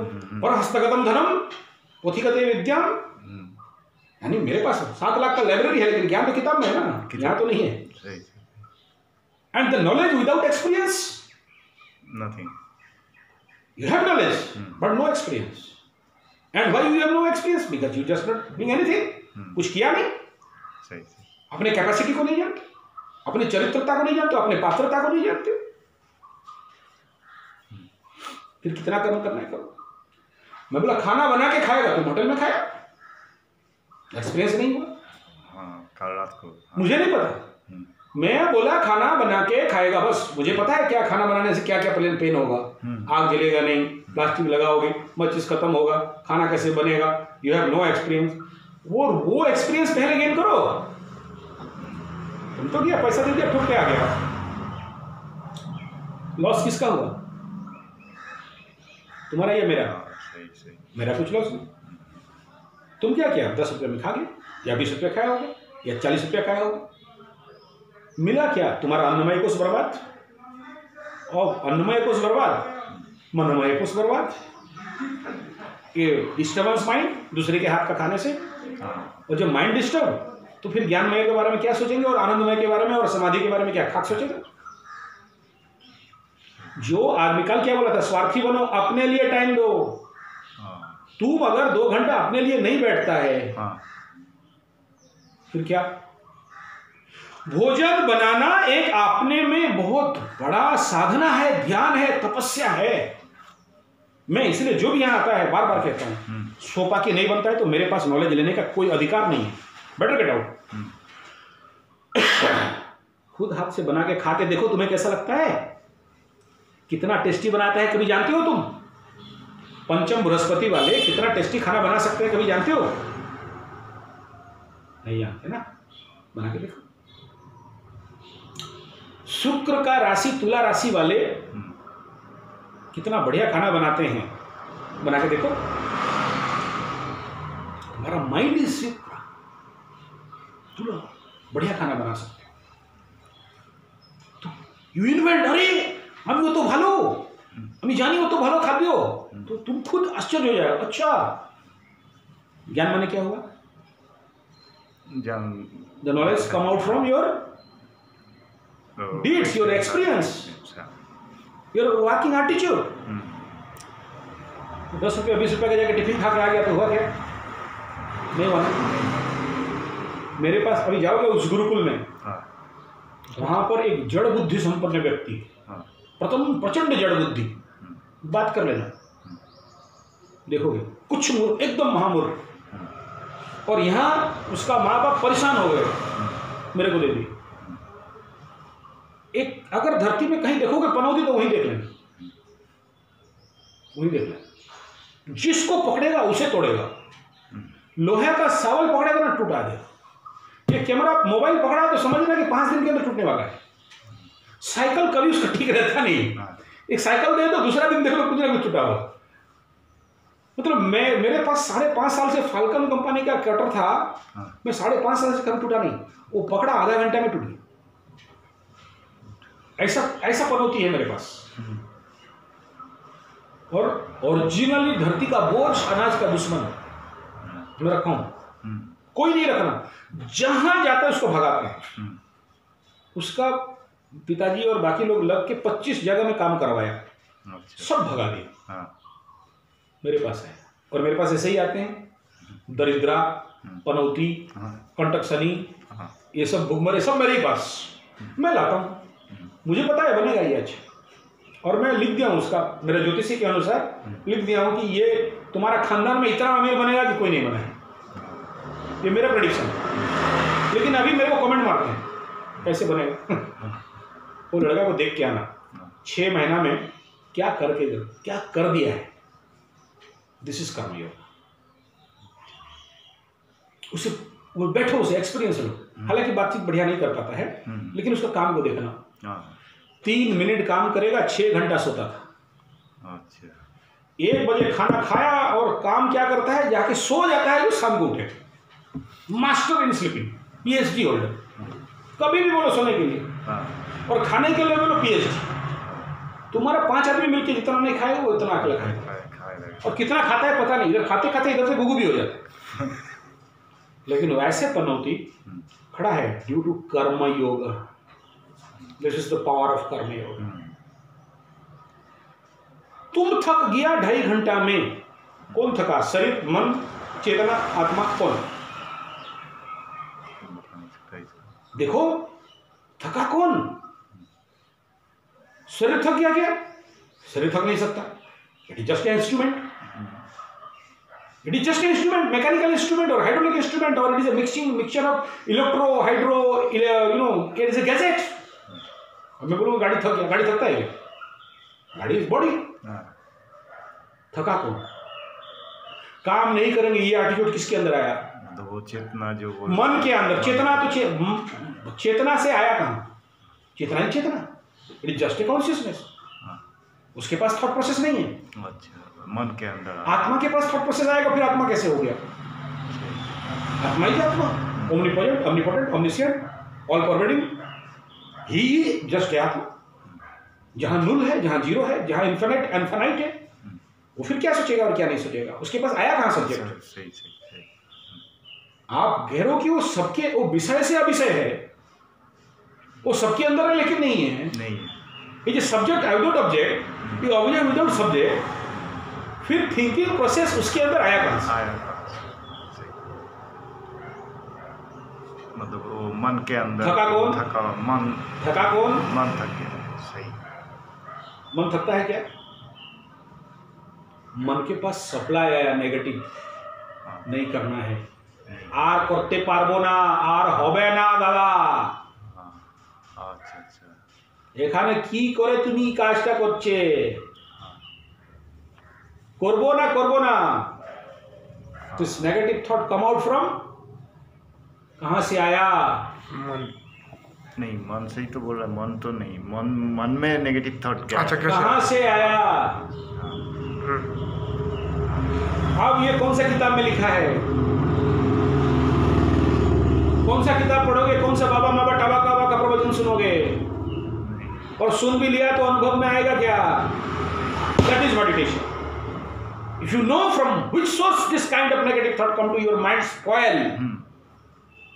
और हस्तगतम धनम पोथिकते विद्याम, यानी मेरे पास 7 लाख का लाइब्रेरी है लेकिन ज्ञान तो किताब में है ना, यहाँ तो नहीं है। And the knowledge without experience Nothing. You have knowledge, but no experience. And why you have no experience? Because you just not doing anything. कुछ किया नहीं, सही। अपने कैपेसिटी को नहीं जानते, अपनी चरित्रता को नहीं जानते, अपने पात्रता को नहीं जानते, फिर कितना कर्म करना है करो। मैं बोला खाना बना के खाएगा, तुम होटल में खाया, एक्सपीरियंस नहीं हुआ। हाँ, कल रात को। मुझे नहीं पता, मैं बोला खाना बना के खाएगा, बस मुझे पता है क्या खाना बनाने से क्या क्या पेन होगा, आग जलेगा नहीं, प्लास्टिक लगाओगे, माचिस खत्म होगा, खाना कैसे बनेगा, यू हैव नो एक्सपीरियंस। वो एक्सपीरियंस पहले गेन करो। तुम तो दिया, पैसा दे दिया, ठुक के आ गया, लॉस किसका हुआ? तुम्हारा या मेरा? सही। मेरा कुछ लॉस नहीं। तुम क्या किया? 10 रुपये में खा गए, या 20 रुपये खाया होगा, या 40 रुपये खाया होगा, मिला क्या? तुम्हारा अन्नमय कोष बर्बाद, और अन्नमय कोष बर्बाद, मनोमय कोष बर्बाद, ये डिस्टर्बेंस माइंड दूसरे के हाथ का खाने से। और जब माइंड डिस्टर्ब तो फिर ज्ञानमय के बारे में क्या सोचेंगे, और आनंदमय के बारे में और समाधि के बारे में क्या खाक सोचेगा? जो आदमी कल क्या बोला था, स्वार्थी बनो, अपने लिए टाइम दो। तुम अगर 2 घंटा अपने लिए नहीं बैठता है, फिर क्या? भोजन बनाना एक अपने में बहुत बड़ा साधना है, ध्यान है, तपस्या है। मैं इसलिए जो भी यहां आता है बार बार कहता हूं, सोपा की नहीं बनता है तो मेरे पास नॉलेज लेने का कोई अधिकार नहीं है, बेटर गेट आउट। खुद हाथ से बना के खा के देखो, तुम्हें कैसा लगता है, कितना टेस्टी बनाता है, कभी जानते हो तुम? पंचम बृहस्पति वाले कितना टेस्टी खाना बना सकते हैं, कभी जानते हो? नहीं जानते ना, बना के देखो। शुक्र का राशि तुला राशि वाले कितना बढ़िया खाना बनाते हैं, बना के देखो। हमारा माइंड इज शुक्र, तुला बढ़िया खाना बना सकते हो। तो यू इन्वेंट, अरे আমি ও তো ভালো, আমি জানি ও তো ভালো খাদ্য, तो तुम खुद आश्चर्य हो जाएगा। अच्छा, ज्ञान माने क्या हुआ? The knowledge come out from your deeds, your experience, your working attitude। 10 रुपये 20 रुपये का जाके टिफिन खा के आ गया तो हुआ क्या? नहीं हुआ ना। मेरे पास अभी जाओगे उस गुरुकुल में, वहां पर एक जड़ बुद्धि संपन्न व्यक्ति, प्रथम प्रचंड जड़ बुद्धि, बात कर लेना, देखोगे कुछ मूर्ख, एकदम महामूर्ख। और यहाँ उसका माँ बाप परेशान हो गए, मेरे को दे दी। एक अगर धरती में कहीं देखोगे पनौती तो वहीं देख लेना, वहीं देख लेना। जिसको पकड़ेगा उसे तोड़ेगा, लोहे का सावल पकड़ेगा ना टूटा देगा। ये कैमरा मोबाइल पकड़ा तो समझना कि 5 दिन के अंदर टूटने वाला है। साइकिल कभी उसका ठीक रहता नहीं, एक साइकिल दे तो दूसरा दिन देख लो कुछ ना कुछ टूटा हुआ। मतलब मेरे पास 5.5 साल से फाल्कन कंपनी का कटर था, मैं 5.5 साल से कभी टूटा नहीं, वो पकड़ा आधा घंटा में टूट गया। ऐसा पनौती है मेरे पास। और ओरिजिनली धरती का बोझ, अनाज का दुश्मन मैं रखा हूं, कोई नहीं रखना। जहां जाता है उसको भगाते हैं। उसका पिताजी और बाकी लोग लग के 25 जगह में काम करवाया, सब भगा दिया। मेरे पास है, और मेरे पास ऐसे ही आते हैं, दरिद्रा, पनौती, कंटक शनि, ये सब भुखमरे सब मेरे ही पास। मैं लाता हूँ, मुझे पता है बनेगा ये अच्छा। और मैं लिख दिया हूँ उसका, मेरे ज्योतिषी के अनुसार लिख दिया हूँ कि ये तुम्हारा खानदान में इतना अमीर बनेगा कि कोई नहीं बना है, ये मेरा प्रेडिक्शन है। लेकिन अभी मेरे को कमेंट मारते हैं कैसे बनेगा। वो लड़का को देख के आना, 6 महीना में क्या कर दिया है। दिस इज कर्मयोग। उसे वो बैठो, उसे एक्सपीरियंस लो। हालांकि बातचीत बढ़िया नहीं कर पाता है, लेकिन उसका काम को देखना। 3 मिनट काम करेगा, 6 घंटा सोता था। 1 बजे खाना खाया और काम क्या करता है, जाके सो जाता है, जो शाम को उठे। Master in sleeping, PhD holder. कभी भी बोलो सोने के लिए, और खाने के लिए बोलो PhD। तुम्हारा 5 आदमी मिलकर जितना नहीं खाएगा वो इतना अकेला खाएगा। और कितना खाता है पता नहीं, इधर खाते खाते इधर से गुगु भी हो जाता है। लेकिन वैसे पनौती खड़ा है ड्यू टू कर्म योग। This is the power of कर्म योग। तुम थक गया 2.5 घंटा में, कौन थका? शरीर, मन, चेतना, आत्मा, कौन? देखो थका कौन? शरीर थक गया क्या? शरीर थक नहीं सकता, it is just A instrument, it is just A instrument, mechanical instrument और हाइड्रोलिक इंस्ट्रूमेंट, और it is a mixture of electro hydro, it is a gadget. अब मैं बोलूंगा गाड़ी थक गया, गाड़ी थकता है क्या? गाड़ी इज बॉडी। थका कौन? काम नहीं करेंगे, ये एटीट्यूड किसके अंदर आया? तो वो चेतना जो मन के अंदर। चेतना तो चेतना से आया कहां? चेतना ही चेतना, it is just a consciousness, उसके पास थॉट प्रोसेस नहीं है। अच्छा, मन के अंदर आत्मा के पास थॉट प्रोसेस आएगा, फिर आत्मा कैसे हो गया? आत्मा ही आत्मा, ओमनीपोटेंट, ओमनीपोटेंट, ओमनिशिएंट, ऑल परवेडिंग, ही जस्ट है आत्मा। जहां नुल है, जहां जीरो है, जहां इन्फिनिट इनफाइनाइट है, वो फिर क्या सोचेगा और क्या नहीं सोचेगा? उसके पास आया कहां सब्जेक्ट? सही सही सही। आप कह रहे हो कि वो सबके, वो विषय से अविषय है, वो सबके अंदर है लेकिन नहीं है। नहीं है, ये सब्जेक्ट विदाउट ऑब्जेक्ट, ये ऑब्जेक्ट विदाउट सब्जेक्ट, फिर थिंकिंग प्रोसेस उसके अंदर आया कहां से? आया कहां से? सही। मतलब वो मन के अंदर थका कौन? थका मन। थका कौन? मन थक गया। सही। मन थकता है क्या? मन के पास सप्लाई आया नेगेटिव, नहीं करना है, आर करते पारबो ना, आर होबे ना दादा। अच्छा अच्छा। এখানে কি করে তুমি কাজটা করছে? করবো না। This negative thought come out from, कहां से आया? मन। नहीं, मन से ही तो बोल रहा है, मन तो नहीं, मन में नेगेटिव थॉट क्या? अच्छा, है? कैसे? कहां से आया? अब ये कौन सा किताब में लिखा है? कौन सा किताब पढ़ोगे? कौन सा बाबा माबा टाबा काबा का प्रवचन सुनोगे? और सुन भी लिया तो अनुभव में आएगा क्या? That is meditation. If you know from which source this kind of negative thought come to your mind, spoil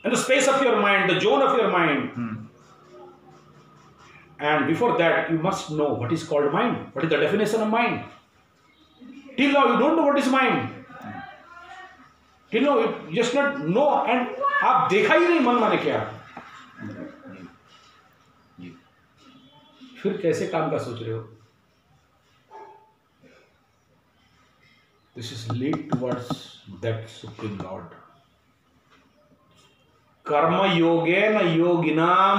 in the space of your mind, the zone of your mind. And before that, you must know what is called mind. What is the definition of mind? Till now, you don't know what is mind. Till now, you just not know, and आप देखा ही नहीं मन माने क्या। फिर कैसे काम का सोच रहे हो? This is lead towards that supreme Lord. कर्म योगेन योगिनाम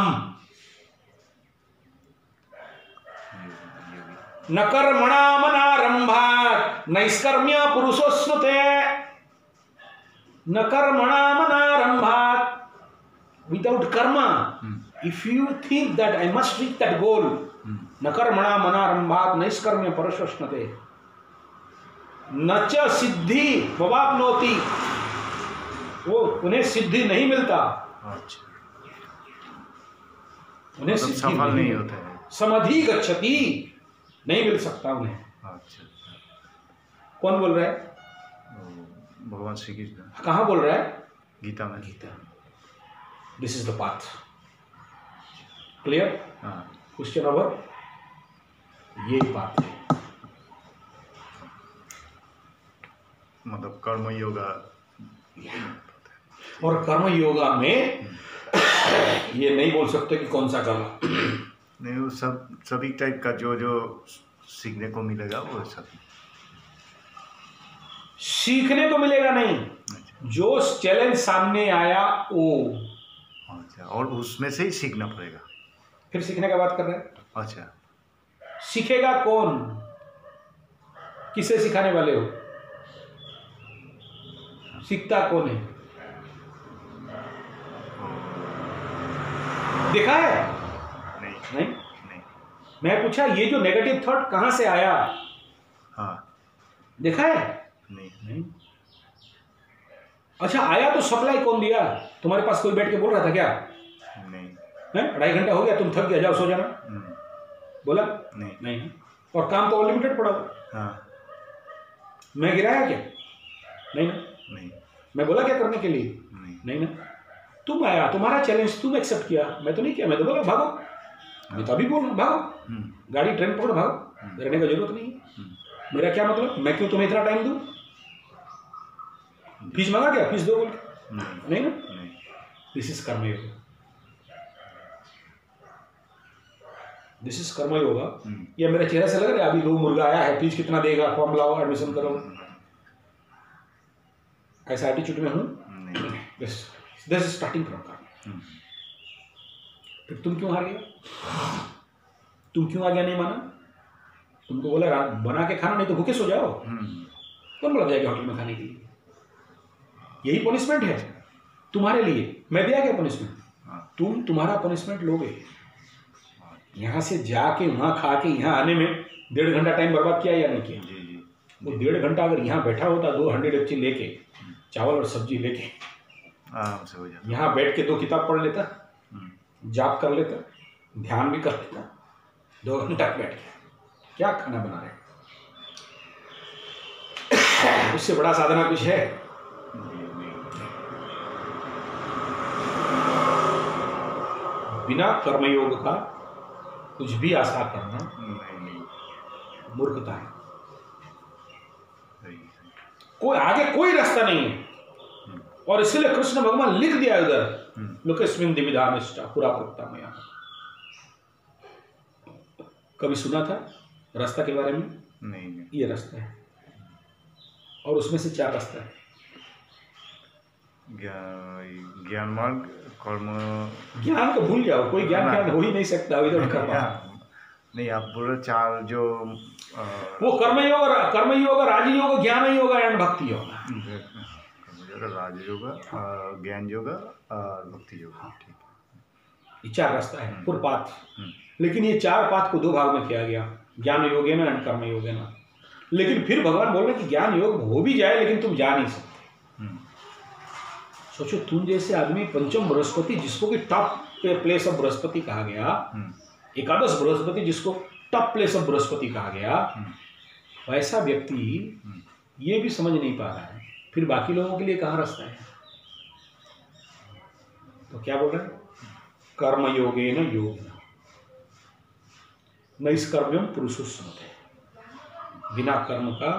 न कर्मणामनारंभात् नैष्कर्म्य पुरुषोऽश्नुते। न कर्मणामनारंभात्, without karma, if you think that I must reach that goal, न कर्मणामनारंभात् नैष्कर्म्य पुरुषोऽश्नुते न च सिद्धि भवाप्नोति, वो उन्हें सिद्धि नहीं मिलता। अच्छा, उन्हें मतलब सिद्धि सफल नहीं होता है। समाधि गच्छति, नहीं मिल सकता उन्हें। अच्छा, कौन बोल रहा है? भगवान श्री कृष्ण। कहाँ बोल रहा है? गीता में। Gita. This is the path. Clear? हाँ। Question over. ये पाथ है। मतलब कर्म योगा। और कर्म योगा में ये नहीं बोल सकते कि कौन सा कर्म। नहीं, वो सभी टाइप का जो सीखने को मिलेगा वो सब सीखने को मिलेगा नहीं। अच्छा। जो चैलेंज सामने आया वो। अच्छा, और उसमें से ही सीखना पड़ेगा। फिर सीखने का बात कर रहे हैं। अच्छा, सीखेगा कौन? किसे सिखाने वाले हो? सीखता कौन है? देखा है? नहीं। मैं पूछा ये जो नेगेटिव थॉट कहां से आया? हाँ। देखा है? नहीं। अच्छा, आया तो सप्लाई कौन दिया? तुम्हारे पास कोई बैठ के बोल रहा था क्या? नहीं। है? 2.5 घंटा हो गया, तुम थक गया, जाओ सो जाना, बोला? नहीं। और काम तो अनलिमिटेड पड़ा। हाँ। मैं गिराया क्या? नहीं। मैं बोला क्या करने के लिए? नहीं ना। तुम आया, तुम्हारा चैलेंज तुम एक्सेप्ट किया, मैं तो नहीं किया। मैं तो बोला भागो। मैं तो अभी बोल रहा हूँ भागो, गाड़ी ट्रेन पकड़ो, भागो, रहने का जरूरत नहीं। मेरा क्या मतलब, मैं क्यों तुम्हें इतना टाइम दूं? फीस मांगा क्या, फीस दो बोल के? नहीं ना। दिस इज कर्मयोग, दिस इज कर्मयोग। ये मेरे चेहरे से लग रहा है अभी दो मुर्गा आया है, फीस कितना देगा, फॉर्म लाओ, एडमिशन करो, ऐसा एटीट्यूड में हूं। दिस इज स्टार्टिंग फ्रॉम कर्म। फिर तुम क्यों हार गया, तुम क्यों आज्ञा नहीं माना? तुमको बोला बना के खाना, नहीं तो भूखे सो जाओ। कौन बोला जाएगा होटल में खाने के लिए? यही पनिशमेंट है तुम्हारे लिए। मैं दिया क्या पनिशमेंट? तुम तुम्हारा पनिशमेंट लोगे। यहाँ से जाके वहाँ खा के यहाँ आने में 1.5 घंटा टाइम बर्बाद किया या नहीं किया? वो 1.5 घंटा अगर यहाँ बैठा होता 2 हंडी डेगची लेके, चावल और सब्जी लेके, यहाँ बैठ के 2 किताब पढ़ लेता, जाप कर लेता, ध्यान भी कर लेता, 2 घंटा बैठ के क्या खाना बना रहे? उससे बड़ा साधना कुछ है? बिना कर्मयोग का कुछ भी आशा करना मूर्खता है। कोई आगे कोई रास्ता नहीं है। और इसलिए कृष्ण भगवान लिख दिया उधर, लोकेस्मिन् द्विविधानिष्ठा पुरा प्रोक्ता मया। कभी सुना था रास्ता के बारे में? नहीं। ये रास्ता है, और उसमें से 4 रास्ता है। ज्ञान मार्ग, कर्म। ज्ञान को भूल जाओ, कोई ज्ञान हो ही नहीं सकता विदाउट कर्म। नहीं, आप बोल रहे 4 जो वो कर्मयोग, राजयोग, ज्ञान योग एंड भक्ति योग। राजयोग, ज्ञान योग और भक्ति योग। ठीक है, ये 4 रास्ता है, फुटपाथ। लेकिन ये 4 पाथ को 2 भाग में किया गया, ज्ञान योगेन एंड कर्म योगेन। लेकिन फिर भगवान बोल रहे कि ज्ञान योग हो भी जाए लेकिन तुम जा नहीं सकते। सोचो, तुम जैसे आदमी पंचम बृहस्पति, जिसको कि टॉप प्लेस ऑफ बृहस्पति कहा गया, एकादश बृहस्पति जिसको टॉप प्लेस ऑफ बृहस्पति कहा गया, वैसा व्यक्ति ये भी समझ नहीं पा रहा है, फिर बाकी लोगों के लिए कहाँ रास्ता है? तो क्या बोल रहे हैं? कर्म योगेन योगिना नैष्कर्म्यम पुरुषोत्तमते। बिना कर्म का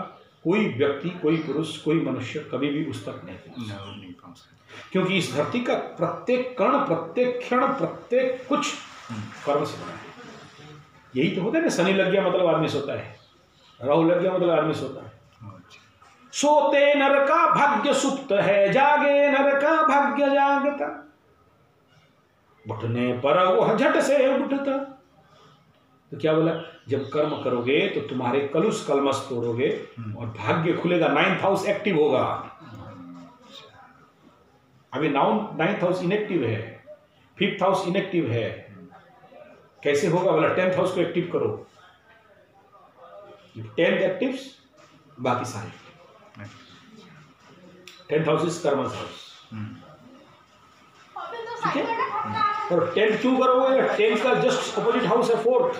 कोई व्यक्ति, कोई पुरुष, कोई मनुष्य कभी भी उस तक नहीं पहुंच सकता। क्योंकि इस धरती का प्रत्येक कण, प्रत्येक क्षण, प्रत्येक कुछ कर्म से बना है। यही तो होता है ना, शनि लग गया मतलब आदमी सोता है, राहु लग गया मतलब आदमी सोता है। सोते नर का भाग्य सुप्त है, जागे नर का भाग्य जागता, उठने पर वह झट से उठता। तो क्या बोला? जब कर्म करोगे तो तुम्हारे कलुष कलमश तोड़ोगे और भाग्य खुलेगा, 9th हाउस एक्टिव होगा। अभी 9th हाउस इनएक्टिव है, 5th हाउस इनएक्टिव है। कैसे होगा? बोला 10th हाउस को एक्टिव करो। 10th एक्टिव्स, बाकी सारे। 10th हाउस इज कर्म हाउस, ठीक है? और 10th क्यों करोगे? 10th का जस्ट अपोजिट हाउस है 4th,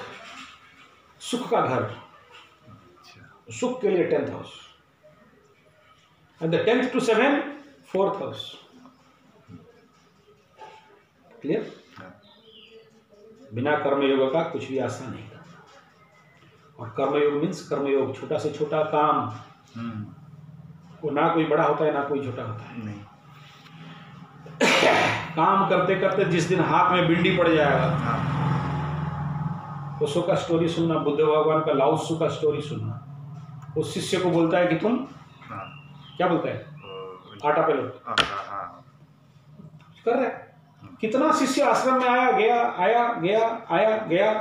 सुख का घर। सुख के लिए 10th house, and the 10th to 7 4th house. Clear? बिना कर्मयोग का कुछ भी आसान नहीं करना। और कर्मयोग मीन्स कर्मयोग, छोटा से छोटा काम, वो ना कोई बड़ा होता है ना कोई छोटा होता है। नहीं। काम करते करते जिस दिन हाथ में बिंडी पड़ जाएगा, उसो का स्टोरी सुनना, बुद्ध भगवान का लाओ त्सु का स्टोरी सुनना। उस शिष्य को बोलता है कि तुम क्या बोलता है? आटा पेलो कर रहे। कितना शिष्य आश्रम में आया गया, आया गया, आया गया,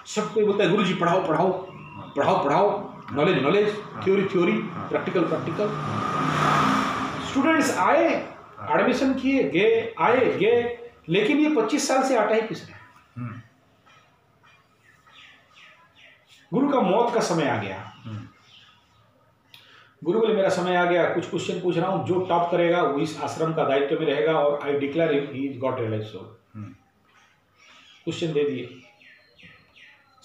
सब कोई बोलता है गुरुजी पढ़ाओ पढ़ाओ पढ़ाओ पढ़ाओ, knowledge knowledge, theory theory, practical practical. Students आए, एडमिशन किए, गए, आए गए, लेकिन ये 25 साल से आटा ही पीस रहे। गुरु का मौत का समय आ गया। गुरु बोले मेरा समय आ गया, कुछ क्वेश्चन पूछ रहा हूं, जो टॉप करेगा वो इस आश्रम का दायित्व में रहेगा, और I declare he got realise soul. Question दे दिए,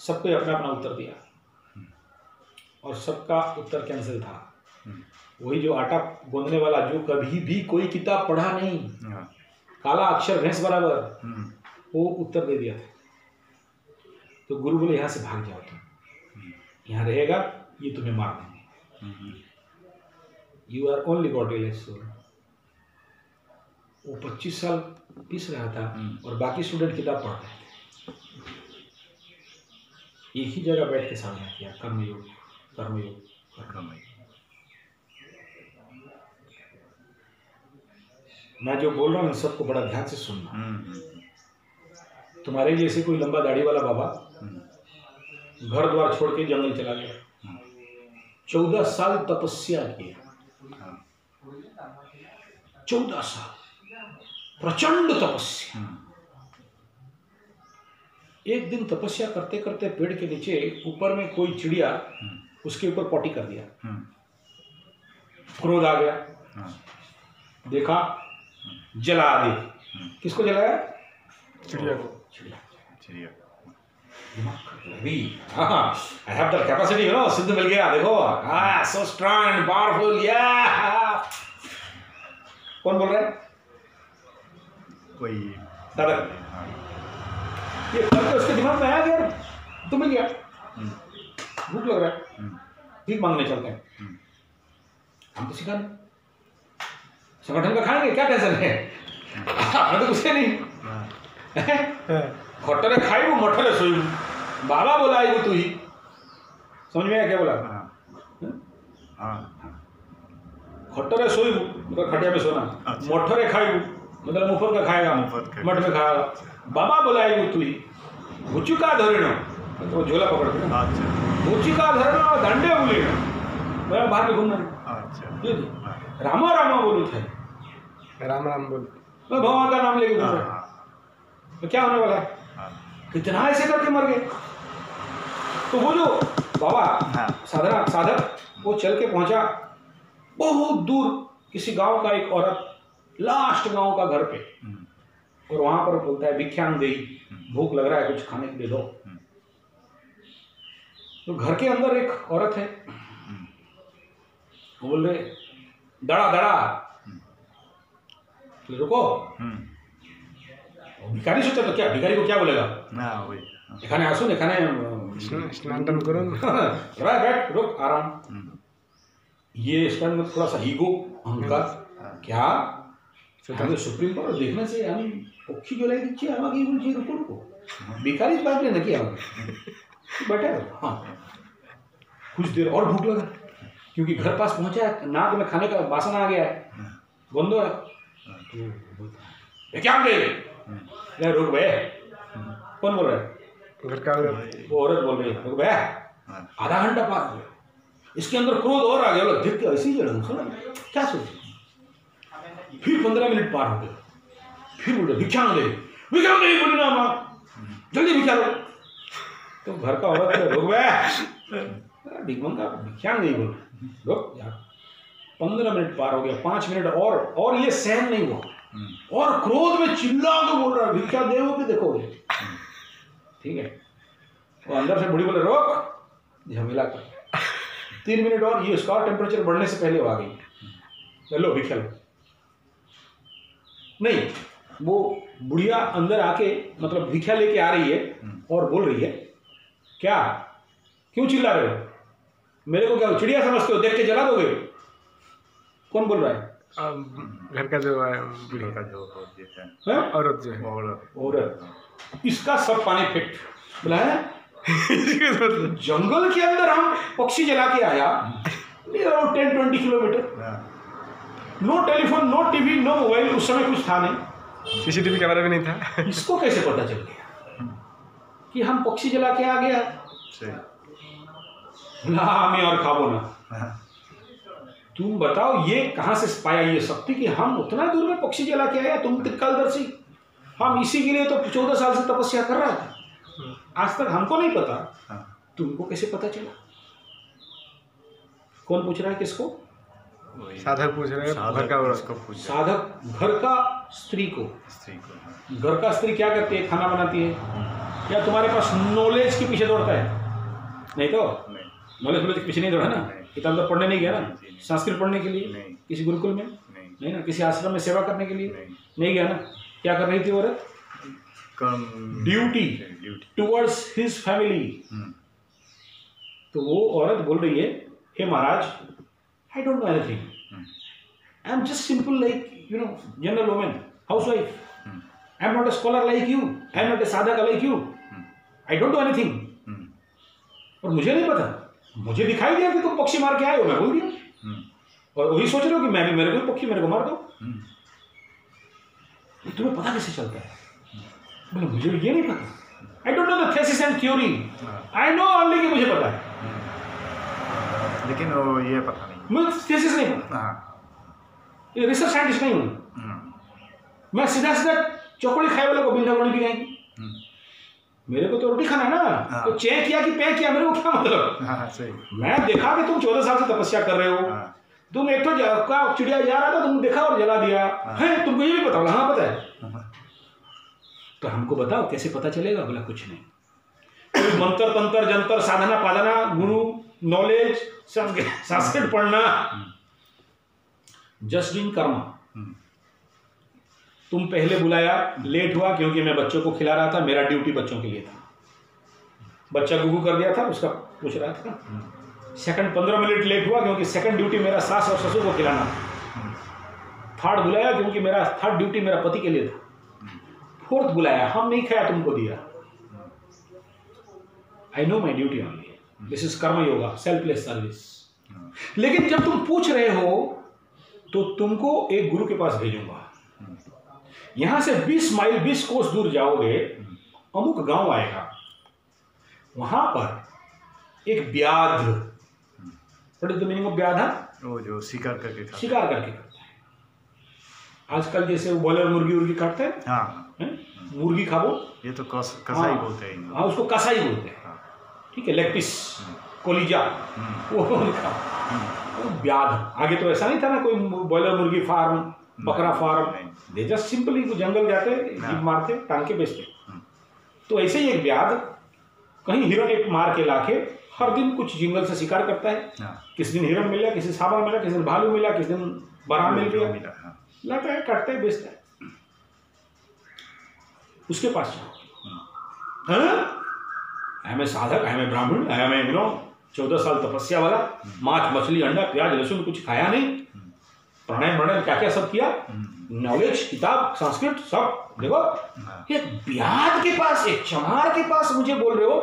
सबको अपना अपना उत्तर दिया, और सबका उत्तर कैंसिल था। वही जो आटा गूंदने वाला, जो कभी भी कोई किताब पढ़ा नहीं, काला अक्षर भैंस बराबर, वो उत्तर दे दिया था। तो गुरु बोले यहाँ से भाग जाओ, तुम यहाँ रहेगा, ये तुम्हें मार देंगे, you are only bodyless soul. वो 25 साल पीस रहा था और बाकी स्टूडेंट किताब पढ़ रहे थे। एक ही जगह बैठ के साधना किया, कर्मयोग कर्मयोग कर्मयोग। मैं जो बोल रहा हूँ सबको बड़ा ध्यान से सुनना। तुम्हारे जैसे कोई लंबा दाढ़ी वाला बाबा घर द्वार छोड़ के जंगल चला गया, 14 साल तपस्या किया, 14 साल प्रचंड तपस्या। एक दिन तपस्या करते करते पेड़ के नीचे ऊपर में कोई चिड़िया उसके ऊपर पॉटी कर दिया, क्रोध आ गया, देखा, जला दे। किसको जलाया? चिड़िया को। चिड़िया I have the capacity, you know, सिद्ध मिल गया, देखो, सो स्ट्रांग एंड पावरफुल, या। कौन बोल रहा है? कोई दादा। ये करके उसके दिमाग में आया गया, तो मिल गया, भूख लग रहा है, भीख मांगने चलते हैं। हम तो सिखा नहीं, संगठन का खाएंगे, क्या टेंशन है, हमें तो कुछ नहीं। खट्टरे खाई वो मठरे सोई, बाबा बोला आई वो तू ही। समझ में आया क्या बोला? खट्टरे सोई मतलब खटिया में सोना, मठरे खाई मतलब मुफत का खाएगा, मठ में खाएगा। बाबा बोला आई वो तू ही। भुचुका धरण तो झोला पकड़ के, भुचुका धरण दांडे बोले मैं बाहर में घूमना। रामा रामा बोलू थे, राम राम बोल, मैं भगवान का नाम लेके घूम रहा, तो क्या होने वाला है? कितना ऐसे करके मर गए। तो वो जो बाबा साधक वो चल के पहुंचा बहुत दूर किसी गांव का, एक औरत लास्ट गांव का घर पे, और वहां पर बोलता है भिक्षांग देई, भूख लग रहा है, कुछ खाने के लिए दो। तो घर के अंदर एक औरत है, वो बोल रहे दड़ा दड़ा, तो रुको। भिखारी सोचा तो क्या, भिखारी को क्या बोलेगा? एखाने आसुन, एखाने स्नान करो, बैठ, रुक, आराम। ये इसका थोड़ा सा ईगो, अहंकार, क्या हमें सुप्रीम पावर देखना चाहिए, हम पक्षी जो लाइक चाहिए, हम आगे बोल रुको रुको, भिखारी इस बात लेना किया बैठे। हाँ, कुछ देर और भूख लगा, क्योंकि घर पास पहुंचा है, नाक में खाने का वासना आ गया है, बंदो है, तो क्या दे रुक भैया। कौन बोल रहा है? घर का वो औरत बोल रही है, रुक भैया, आधा घंटा पार हो गया, इसके अंदर क्रोध और आ गया, बोला देख के ऐसे ही जड़ सुना क्या सोच। फिर 15 मिनट पार हो गए, फिर बोले भिक्षांग दे बोली ना माँ, जल्दी भिक्षा दो। तो घर का औरत रुक भैया, भिक्षांग का भिक्षांग नहीं बोल, रुक यार। 15 मिनट पार हो गया, 5 मिनट और ये सहन नहीं हुआ, और क्रोध में चिल्ला के बोल रहा है भिक्षा देवोगे देखोगे। ठीक है, वो अंदर से बुढ़ी बोले रोक, झमेला कर। 3 मिनट और, ये उसका टेम्परेचर बढ़ने से पहले वो आ गई, लो भिक्षा लो। नहीं, वो बुढ़िया अंदर आके मतलब भिक्षा लेके आ रही है और बोल रही है क्या, क्यों चिल्ला रहे हो, मेरे को क्या चिड़िया समझते हो, देख के जला दोगे? कौन बोल रहा है? घर का जो है, औरत जो है, औरत। इसका सब पानी फेंक बोला है जंगल के अंदर हम पक्षी जला के आया, 10-20 kilometre, no telephone, no TV, no mobile, उस समय कुछ था नहीं, सीसीटीवी कैमरा भी नहीं था। इसको कैसे पता चल गया कि हम पक्षी जला के आ गया? हमें और खाबो ना, तुम बताओ ये कहां से पाया ये शक्ति कि हम उतना दूर में पक्षी जला के आया? तुम त्रिकालदर्शी, हम इसी के लिए तो 14 साल से तपस्या कर रहा था, आज तक हमको नहीं पता, तुमको कैसे पता चला? कौन पूछ रहा है किसको? साधक पूछ रहे हैं, घर का औरत को पूछ, साधक घर का स्त्री को। घर का स्त्री क्या करती है? खाना बनाती है, या तुम्हारे पास नॉलेज के पीछे दौड़ता है? नहीं तो नॉलेज के पीछे नहीं दौड़ा ना, किताब तो पढ़ने नहीं गया ना, संस्कृत पढ़ने के लिए किसी गुरुकुल में नहीं ना, किसी आश्रम में सेवा करने के लिए नहीं गया ना। क्या कर रही थी औरत? ड्यूटी टुवर्ड्स हिज फैमिली, तो वो औरत बोल रही है, हे Maharaj, I don't know anything, I am just simple like general women, housewife, I am not a scholar like you, I am not a sadhak like you, I don't know anything. और मुझे नहीं पता, मुझे दिखाई दिया कि तुम पक्षी मार के आए हो, मैं बोल दिया, और वही सोच रहे हो कि मैं भी, मेरे को पक्षी मेरे को मार दो। तुम्हें पता कैसे चलता है? बोले मुझे ये नहीं पता, आई don't know the thesis and theory, I know only कि मुझे पता है, लेकिन वो ये पता नहीं, मैं थेसिस नहीं पता, ये रिसर्च साइंटिस्ट नहीं हूँ मैं, सीधा सीधा चौकड़ी खाए वाले को बिंदा गोली भी नहीं, मेरे को तो रोटी खाना है ना, तो चे किया कि पे किया, मेरे को क्या मतलब? सही। मैं देखा कि तुम 14 साल से तपस्या कर रहे हो, तुम एक तो चिड़िया जा रहा था, तुम देखा और जला दिया है, तुमको ये भी पता? हाँ पता है। तो हमको बताओ कैसे पता चलेगा? बोला कुछ नहीं, कोई मंत्र तंत्र जंतर साधना पाधना गुरु नॉलेज संस्कृत पढ़ना, जस्ट डूइंग कर्म। तुम पहले बुलाया, लेट हुआ क्योंकि मैं बच्चों को खिला रहा था, मेरा ड्यूटी बच्चों के लिए था, बच्चा गुगू कर दिया था, उसका पूछ रहा था। सेकंड 15 मिनट लेट हुआ क्योंकि सेकंड ड्यूटी मेरा सास और ससुर को खिलाना था। थर्ड बुलाया क्योंकि मेरा थर्ड ड्यूटी मेरा पति के लिए था। फोर्थ बुलाया, हम नहीं खाया तुमको दिया, I know my duty only, this is कर्म योगा, सेल्फलेस सर्विस। लेकिन जब तुम पूछ रहे हो तो तुमको एक गुरु के पास भेजूंगा, यहां से 20 माइल 20 कोस दूर जाओगे, अमुक गांव आएगा, वहां पर एक व्याध, what is the meaning of व्याध? वो जो शिकार करके करता है। आजकल जैसे वो बॉयलर मुर्गी उर्गी काटते हैं, हाँ, मुर्गी खाओ, ये तो कसाई बोलते हैं। हाँ, उसको कसाई बोलते हैं, ठीक है, लेग पीस, कोलिजा, वो व्याध। आगे तो ऐसा नहीं था ना कोई बॉयलर मुर्गी फार्म, बकरा फार्म, दे जस्ट सिंपली जंगल जाते, जीप मारते, टांग के बेचते। तो ऐसे ही एक व्याध कहीं हिरण एक मार के लाके हर दिन कुछ जंगल से शिकार करता है। किसी दिन हिरण मिला, किसी सांबर मिला, किसी दिन भालू मिला, किसी दिन बराह मिल गया, लाता है, काटता है, बेचता है। उसके पास आई मैं साधक, आई मैं ब्राह्मण, आई मैं 14 साल तपस्या वाला, मांस मछली अंडा प्याज लहसुन कुछ खाया नहीं, प्राणायाम क्या क्या सब किया, नॉलेज किताब संस्कृत सब। देखो एक व्याध के पास, एक चमार के पास मुझे बोल रहे हो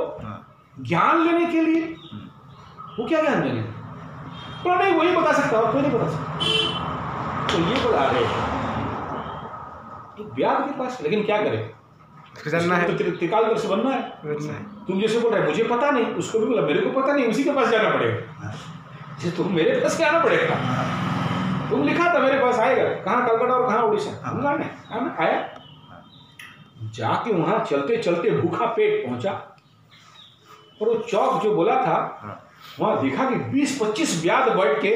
ज्ञान लेने के लिए, वो क्या ज्ञान देने? नहीं वही बता सकता और कोई नहीं बता सकता। तो ये बता रहे एक व्याध के पास, लेकिन क्या करे, जानना है, तो त्रिकाल से बनना है। तुम जैसे बोल रहे मुझे पता नहीं, उसको भी बोला मेरे को पता नहीं, उसी के पास जाना पड़ेगा। जैसे तुम मेरे पास आना पड़ेगा, तुम लिखा था मेरे पास आएगा, कहाँ कलकत्ता और कहाँ उड़ीसा, आया। जाके वहां चलते चलते भूखा पेट पहुंचा, और वो चौक जो बोला था वहां देखा कि 20-25 व्याध बैठ के,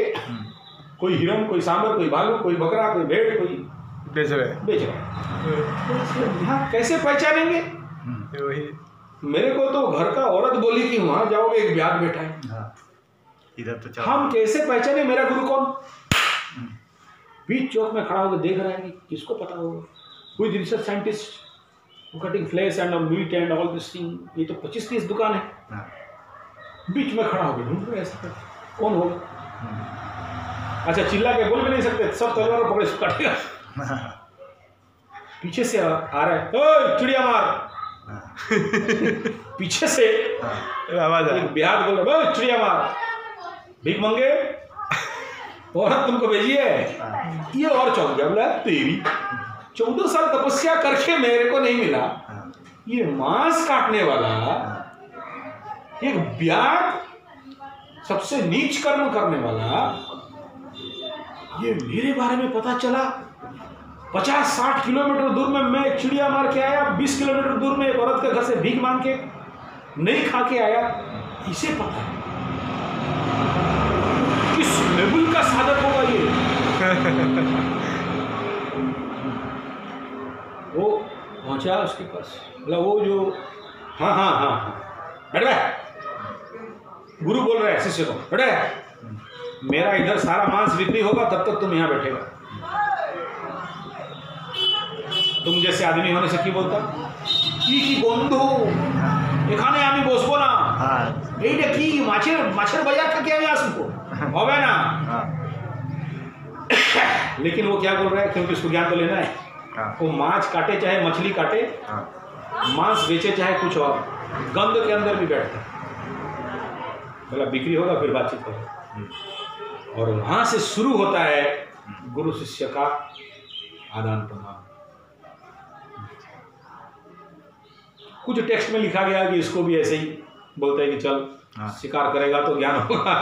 कोई हिरण, कोई सांबर, कोई भालू, कोई बकरा, कोई भेड़, कोई बेच रहे। यहाँ कैसे पहचानेंगे? वही मेरे को तो घर का औरत बोली कि वहां जाओगे एक व्याध बैठा है, इधर तो हम कैसे पहचाने मेरा गुरु कौन? बीच चौक में खड़ा होकर देख रहा है कि किसको पता होगा, कोई research scientist cutting flesh and meat and all this thing, ये तो 25-30 दुकान है, बीच में खड़ा होकर ढूंढ रहे ऐसा कौन होगा? अच्छा चिल्ला के बोल भी नहीं सकते, सब तलवार पकड़े काटेगा। पीछे से आ रहा है, ओए चिड़िया मार, पीछे से आवाज एक व्याध बोल रहा है, चिड़िया मार, भीख मंगे, औरत तुमको भेजी है। ये और चौंक गया, बोला तेरी 14 साल तपस्या करके मेरे को नहीं मिला, ये मांस काटने वाला एक व्याध, सबसे नीच कर्म करने वाला, ये मेरे बारे में पता चला। 50-60 किलोमीटर दूर में मैं एक चिड़िया मार के आया, 20 किलोमीटर दूर में एक औरत के घर से भीख मांग के नहीं खा के आया, इसे पता है। किस लेवल का साधक होगा ये? वो पहुंचा उसके पास, बोला वो जो हाँ बैठ गया, गुरु बोल रहा है शिष्य को, बैठ गया, मेरा इधर सारा मांस बिक्री होगा तब तक तुम यहाँ बैठेगा। तुम जैसे आदमी होने से की बोलता की गंध এখানে আমি বসবো না, हाँ এইটা কি মাছের বাজার থেকে আমি আসবো, হবে না। हाँ लेकिन वो क्या बोल रहा है, क्योंकि उसको ज्ञान तो लेना है, हाँ वो माछ काटे चाहे मछली काटे, हाँ मांस बेचे चाहे कुछ और, गंध के अंदर भी बैठता है, मतलब बिक्री होगा फिर बातचीत होगा। और वहां से शुरू होता है गुरु शिष्य का आदान प्रदान। कुछ टेक्स्ट में लिखा गया कि इसको भी ऐसे ही बोलते हैं कि चल शिकार करेगा तो ज्ञान होगा,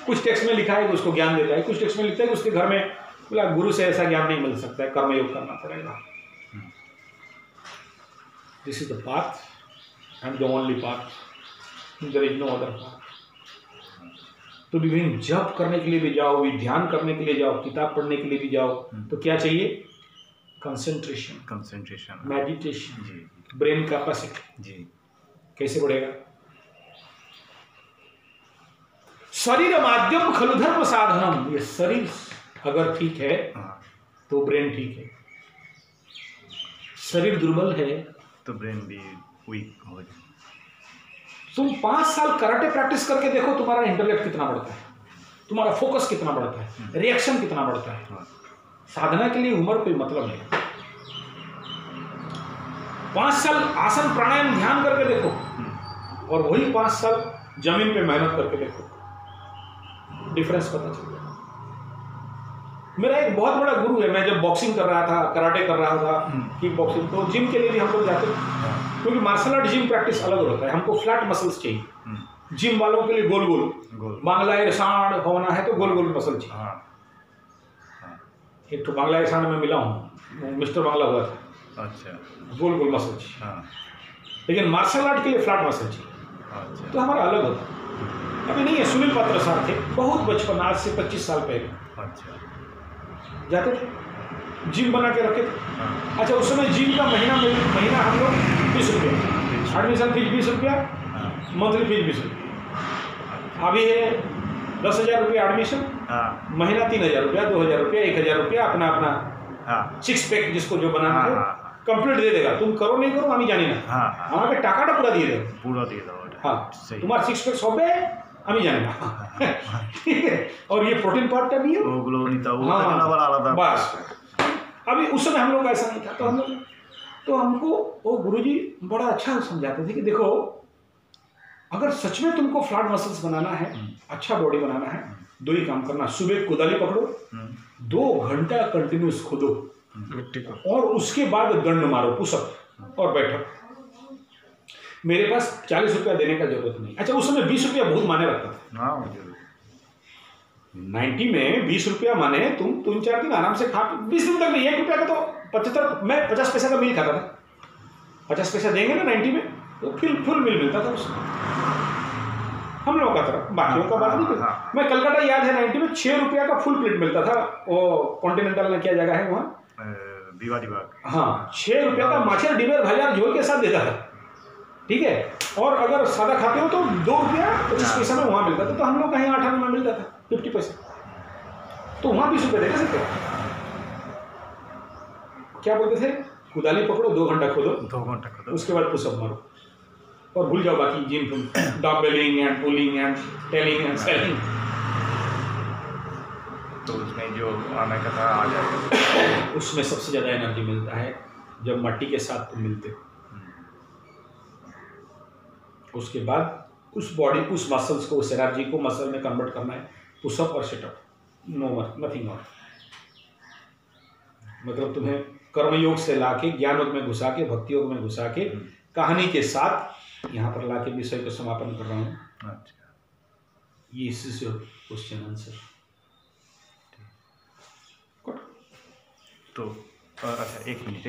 कुछ टेक्स्ट में लिखा है कि उसको ज्ञान देता है, कुछ टेक्स्ट में लिखता है कि उसके घर में बोला गुरु से ऐसा ज्ञान नहीं मिल सकता है, कर्मयोग करना पड़ेगा। This is the path and the only path, there is no other path. तो विभिन्न जप करने के लिए भी जाओ, भी ध्यान करने के लिए जाओ, किताब पढ़ने के लिए भी जाओ, तो क्या चाहिए? कंसंट्रेशन, कंसंट्रेशन, मेडिटेशन, जी ब्रेन कैपेसिटी। जी कैसे बढ़ेगा? शरीर माध्यम खलु धर्म साधनम, ये शरीर अगर ठीक है हाँ तो ब्रेन ठीक है, शरीर दुर्बल है तो ब्रेन भी वीक हो जाए। तुम 5 साल कराटे प्रैक्टिस करके देखो तुम्हारा इंटेलेक्ट कितना बढ़ता है, तुम्हारा फोकस कितना बढ़ता है, रिएक्शन कितना बढ़ता है। हाँ साधना के लिए उम्र कोई मतलब नहीं। 5 साल आसन प्राणायाम ध्यान करके देखो और वही 5 साल जमीन पे मेहनत करके देखो, डिफरेंस पता चल जाएगा। मेरा एक बहुत बड़ा गुरु है, मैं जब बॉक्सिंग कर रहा था, कराटे कर रहा था, किक बॉक्सिंग, तो जिम के लिए भी हम लोग जाते थे, क्योंकि मार्शल आर्ट जिम प्रैक्टिस अलग होता है। हमको फ्लैट मसल्स चाहिए, जिम वालों के लिए गोल गोल बांग्लादेश सांड होना है तो गोल गोल मसल चाहिए। हाँ एक तो बांग्लादेश सांड में मिला हूँ, मिस्टर बांग्ला हुआ था, अच्छा गोल गोल मसल चाहिए, हाँ लेकिन मार्शल आर्ट के लिए फ्लैट मसल चाहिए, अच्छा तो हमारा अलग होता है। अभी नहीं है, सुनील पात्र साहब थे, बहुत बचपन, आज से 25 साल पहले अच्छा जाते थे, जिम बना के रखे थे। हाँ अच्छा, उस समय जिम का महीना हम लोग 20 रुपया, एडमिशन फीस 20 रुपया, हाँ मंथली फीस 20 रुपया। अभी है 10,000 रुपया एडमिशन, हाँ महीना 3,000 रुपया, 2,000 रुपया, 1,000 रुपया, अपना हाँ 6 पैक जिसको जो बनाना है हाँ, कंप्लीट दे देगा। तुम करो नहीं करो আমি জানি না, हाँ আমাকে টাকাটা পুরো দিয়ে দেবে। पूरा दे दो हाँ, सही তোমার 6 पैक হবে আমি জানি না। ठीक है, और ये प्रोटीन पार्टটা भी है। ওগুলো নিতে হবে, हाँ, ওটা আবার আলাদা। बस अभी उस समय हम लोग ऐसा नहीं था, तो हमको वो गुरुजी बड़ा अच्छा समझाते थे कि देखो अगर सच में तुमको फ्लैट मसल्स बनाना है, अच्छा बॉडी बनाना है, 2 ही काम करना। सुबह कुदाली पकड़ो, 2 घंटा कंटिन्यूस खोदो मिट्टी को, और उसके बाद दंड मारो, पुशअप और बैठो। मेरे पास 40 रुपया देने का जरूरत नहीं। अच्छा, उस समय 20 रुपया बहुत माने रखता था। हाँ मुझे 90 में 20 रुपया माने तुम 3-4 दिन आराम से खा, 20 दिन तक नहीं, 1 रुपया का तो 75, मैं 50 पैसा का मिल खाता था। 50 पैसा देंगे ना 90 में, तो फुल मिल मिलता था उसमें, हम लोगों का तरफ, बाकियों का बात नहीं करता। मैं कलकत्ता याद है 90 में 6 रुपया का फुल प्लेट मिलता था, वो कॉन्टिनेंटल में क्या जगह है वहाँ, भिवाड़ी बाग। हाँ 6 रुपया का माछर डिमेर भजार झोल के साथ देता था, ठीक है। और अगर सादा खाते हो तो 2 रुपया 25 पैसा में वहाँ मिलता था। तो हम लोग कहीं 8 आने में मिलता था 50 पैसा, तो वहाँ 20 रुपये देते थे। क्या बोलते थे, कुदाली पकड़ो, 2 घंटा खोदो, 2 घंटा खोदो, उसके बाद पुशअप मारो और भूल जाओ बाकी gym dumbbelling and pulling and telling and selling. तो उसमें जो आने का था आ जाएगा। उसमें सबसे ज़्यादा एनर्जी मिलता है जब मट्टी के साथ तुम मिलते हो। उसके बाद उस बॉडी, उस मसल्स को, उस एनर्जी को मसल में कन्वर्ट करना है, पुशअप और सिटअप, नो नथिंग और। मतलब तुम्हें कर्मयोग से लाके ज्ञान योग में घुसा के, भक्ति योग में घुसा के, कहानी के साथ यहाँ पर लाके विषय को समापन कर रहा हूँ। अच्छा, ये इसी से क्वेश्चन आंसर। तो अच्छा 1 मिनट।